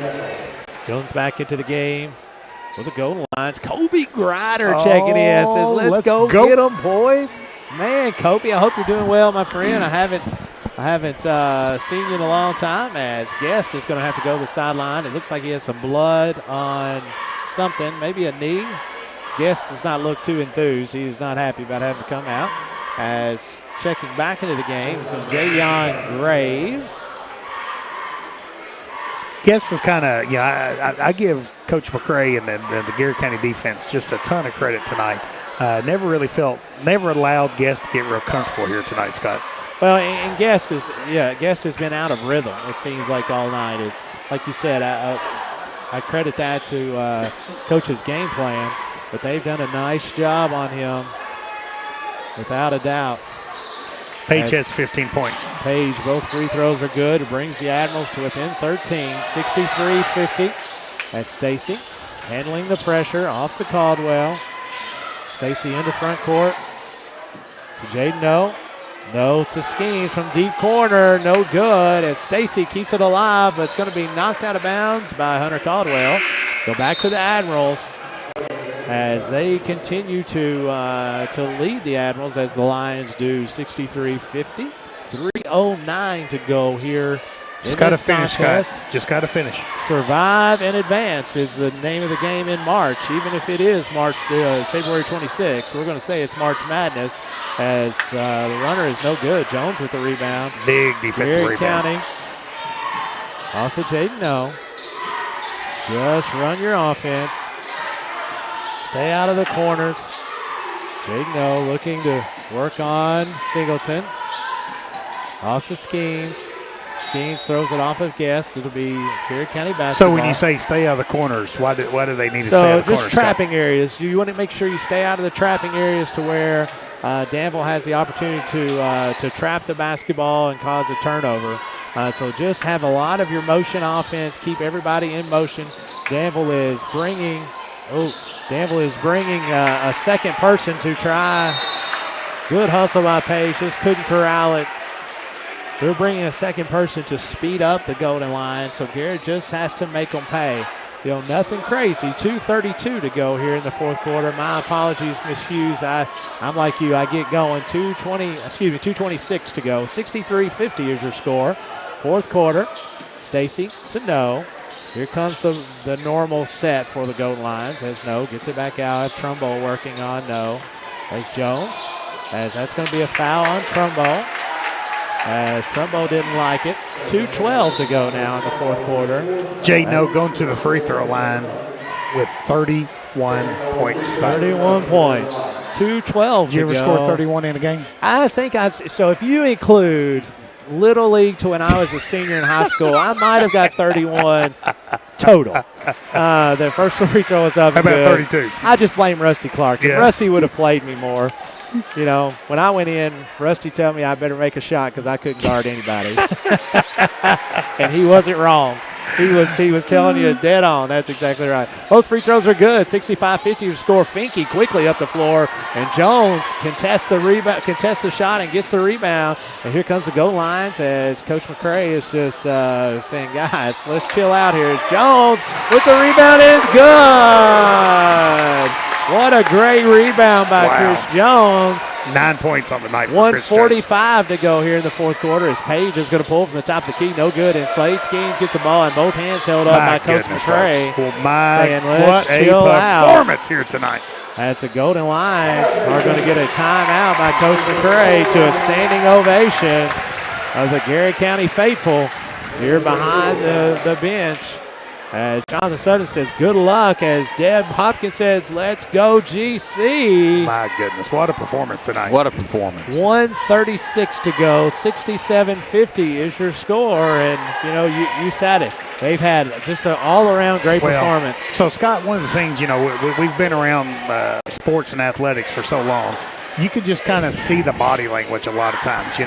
Jones back into the game with the goal lines. Kobe Grider checking in. Says, let's go get them, boys. Man, Kobe, I hope you're doing well, my friend. I haven't seen you in a long time, as Guest is going to have to go to the sideline. It looks like he has some blood on something, maybe a knee. Guest does not look too enthused. He is not happy about having to come out. As checking back into the game is going to Jayon Graves. Guest is kind of, I give Coach McCray and the Garrett County defense just a ton of credit tonight. Never allowed Guest to get real comfortable here tonight, Scott. Well, and Guest has been out of rhythm, it seems like, all night. Is like you said, I credit that to Coach's game plan, but they've done a nice job on him, without a doubt. Page has 15 points. Page, both free throws are good. It brings the Admirals to within 13, 63-50. As Stacy handling the pressure, off to Caldwell. Stacy into front court to Jaden No to Skeens from deep corner. No good as Stacy keeps it alive, but it's going to be knocked out of bounds by Hunter Caldwell. Go back to the Admirals as they continue to lead the Admirals, as the Lions do. 63-50. 3:09 to go here. Just got to finish, guys. Just got to finish. Survive and advance is the name of the game in March. Even if it is February 26th, we're going to say it's March Madness, as the runner is no good. Jones with the rebound. Big defensive rebound. County. Off to Jaden No. Just run your offense. Stay out of the corners. Jaden No looking to work on Singleton. Off to Skeens. Skeens throws it off of Guest. It'll be Garrett County basketball. So when you say stay out of the corners, why do they need to stay out of the corners? So just trapping areas. You want to make sure you stay out of the trapping areas to where Danville has the opportunity to trap the basketball and cause a turnover. So just have a lot of your motion offense. Keep everybody in motion. Danville is bringing a second person to try. Good hustle by Page, just couldn't corral it. They're bringing a second person to speed up the Golden Lions, so Garrett just has to make them pay. Nothing crazy. 2:32 to go here in the fourth quarter. My apologies, Miss Hughes. I'm like you. I get going. 2:26 to go. 63-50 is your score. Fourth quarter. Stacy to No. Here comes the normal set for the Golden Lions as No gets it back out. Trumbo working on No. As Jones. As that's going to be a foul on Trumbo. As Trumbo didn't like it. 2:12 to go now in the fourth quarter. No going to the free throw line with 31 points. 31 points. 2:12 Did you ever score 31 in a game? I think so if you include Little League to when I was a senior in high school, I might have got 31 total. The first free throw was up. How about 32? I just blame Rusty Clark. If Rusty would have played me more. When I went in, Rusty told me I better make a shot because I couldn't guard anybody. And he wasn't wrong. He was telling you dead on. That's exactly right. Both free throws are good. 65-50 to score. Finke quickly up the floor. And Jones contests the shot and gets the rebound. And here comes the Golden Lions as Coach McCray is just saying, guys, let's chill out here. Jones with the rebound is good. What a great rebound by Chris Jones. 9 points on the night for Chris Jones. 1:45 to go here in the fourth quarter as Page is going to pull from the top of the key. No good. And Slade Skeens gets the ball in both hands held up by Coach McCray. Well, saying, let's what a chill performance out here tonight. as the Golden Lions are going to get a timeout by Coach McCray to a standing ovation of the Garrett County faithful here behind the bench. As Jonathan Sutton says, good luck. As Deb Hopkins says, let's go GC. My goodness, what a performance tonight. What a performance. 1:36 to go. 67-50 is your score. And, you said it. They've had just an all-around great performance. So, Scott, one of the things, we've been around sports and athletics for so long. You could just kind of see the body language a lot of times,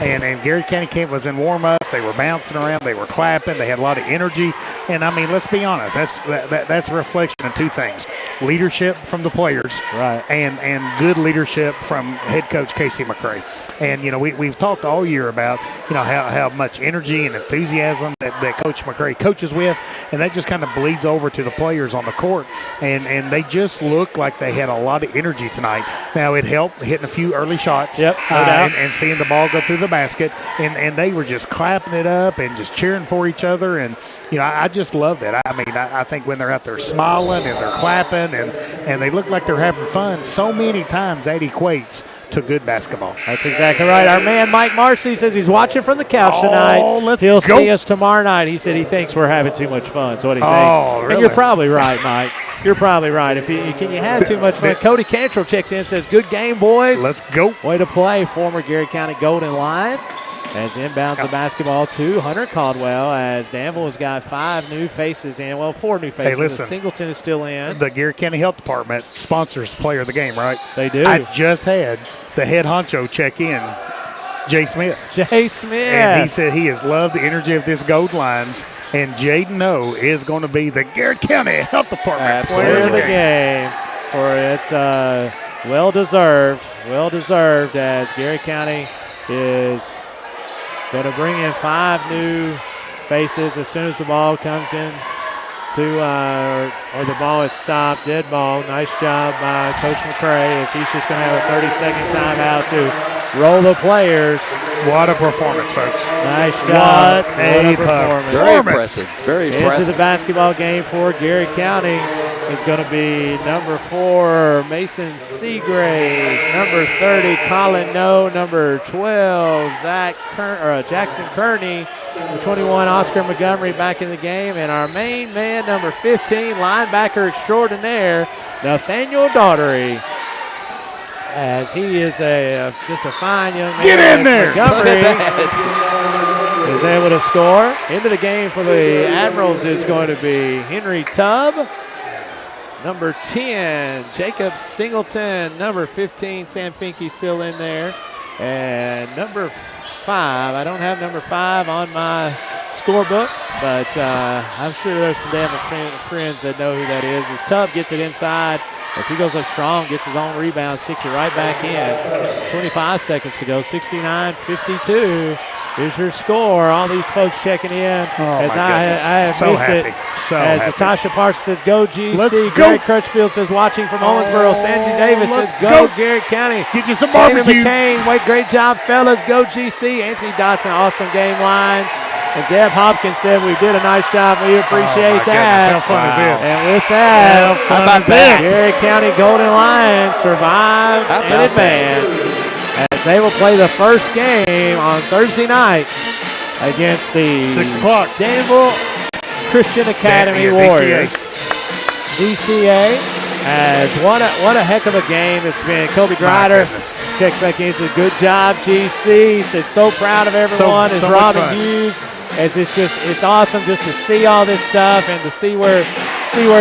And Garrett County Camp was in warm-ups. They were bouncing around. They were clapping. They had a lot of energy. And, let's be honest. That's a reflection of two things. Leadership from the players. Right. And good leadership from head coach Casey McCray. And, we've talked all year about, how much energy and enthusiasm that Coach McCray coaches with. And that just kind of bleeds over to the players on the court. And they just looked like they had a lot of energy tonight. Now, it helped hitting a few early shots. Yep, no doubt. And seeing the ball go through the basket. And they were just clapping it up and just cheering for each other. And, I just love that. I think when they're out there smiling and they're clapping and they look like they're having fun, so many times that equates to good basketball. That's exactly right. Our man Mike Marcy says he's watching from the couch tonight. He'll see us tomorrow night. He said he thinks we're having too much fun. That's what he thinks. Really? And you're probably right, Mike. You're probably right. Can you have too much fun? Cody Cantrell checks in and says, good game, boys. Let's go. Way to play, former Garrett County Golden Lion. As inbounds the basketball to Hunter Caldwell, as Danville has got 5 new faces in. Well, 4 new faces. Hey, listen, Singleton is still in. The Garrett County Health Department sponsors player of the game, right? They do. I just had the head honcho check in, Jay Smith. Jay Smith. And he said he has loved the energy of this Gold Lions, and Jaden O is going to be the Garrett County Health Department player of the game. For it's well-deserved as Garrett County is going to bring in 5 new faces as soon as the ball comes in or the ball is stopped. Dead ball. Nice job by Coach McCray as he's just going to have a 30-second timeout to roll the players. What a performance, folks. Nice job. What a performance. Very impressive. Very impressive. Into the basketball game for Garrett County is going to be number 4, Mason Seagraves. Number 30, Colin No. Number 12, Jackson Kearney. Number 21, Oscar Montgomery back in the game. And our main man, number 15, linebacker extraordinaire, Nathaniel Daughtery. As he is just a fine young man. Get in there! Montgomery is able to score. Into the game for the Admirals is going to be Henry Tubb. Number 10, Jacob Singleton. Number 15, Sam Finke still in there. And number 5, I don't have number 5 on my scorebook, but I'm sure there's some damn friends that know who that is. As Tubb gets it inside, as he goes up strong, gets his own rebound, sticks it right back in. 25 seconds to go, 69-52. Here's your score. All these folks checking in. As I have so missed happy. it. So as happy. Natasha Parsons says, go GC. Let's go. Greg Crutchfield says, watching from Owensboro. Sandy Davis says, go Garrett County. Get you some Jamie barbecue. McCain, wait, great job, fellas. Go GC. Anthony Dotson, awesome game lines. And Deb Hopkins said, we did a nice job. We appreciate that. How fun is this? And with that, How about that? Garrett County Golden Lions survive and advance as they will play the first game on Thursday night against the 6 o'clock Danville Christian Academy Warriors. DCA as what a heck of a game it's been. Kobe Grider checks back in and says, good job, GC. He said, so proud of everyone. As Robin Hughes, as it's awesome just to see all this stuff and to see where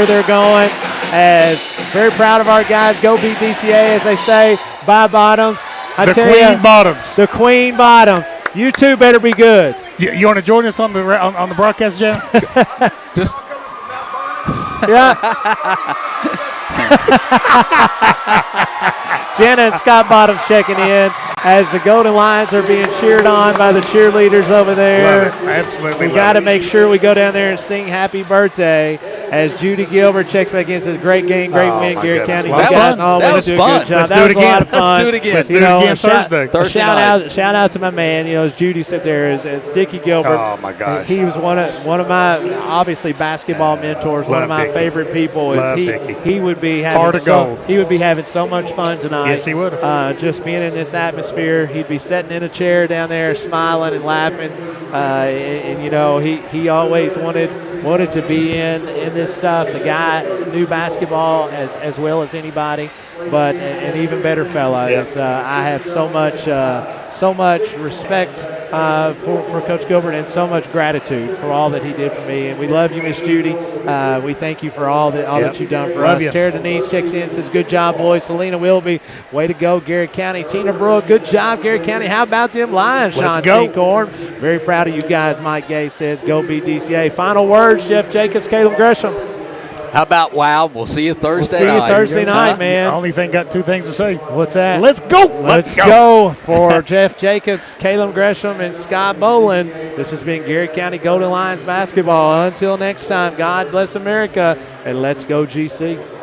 they're going. As very proud of our guys. Go beat DCA, as they say. Bye, Bottoms. The Queen Bottoms. The Queen Bottoms. You two better be good. You want to join us on the broadcast, Jen? Just yeah. Jenna and Scott Bottoms checking in as the Golden Lions are being cheered on by the cheerleaders over there. Love it. Absolutely. We got to make sure we go down there and sing happy birthday as Judy Gilbert checks back in and says, great game, great win, Garrett County. That was fun. That was a lot of fun. Let's do it again. Let's do it again Thursday. Shout out to my man, as Judy sit there, as Dickie Gilbert. Oh, my gosh. He was one of my, obviously, basketball mentors, one of my favorite people. He would be having so much fun tonight. Yes, he would. Just being in this atmosphere. He'd be sitting in a chair down there smiling and laughing. He always wanted to be in this stuff. The guy knew basketball as well as anybody, but an even better fella. Yep. I have so much respect for Coach Gilbert and so much gratitude for all that he did for me. And we love you, Miss Judy. We thank you for all that you've done for us. Tara Denise checks in, says, good job, boys. Selena Wilby, way to go, Garrett County. Tina Brewer, good job, Garrett County. How about them Lions, Sean Seacorn? Very proud of you guys, Mike Gay says, go beat DCA. Final words, Jeff Jacobs, Caleb Gresham. How about wow? We'll see you Thursday night. See you Thursday night, man. I only got two things to say. What's that? Let's go. Let's go for Jeff Jacobs, Caleb Gresham, and Scott Boland. This has been Garrett County Golden Lions basketball. Until next time, God bless America, and let's go GC.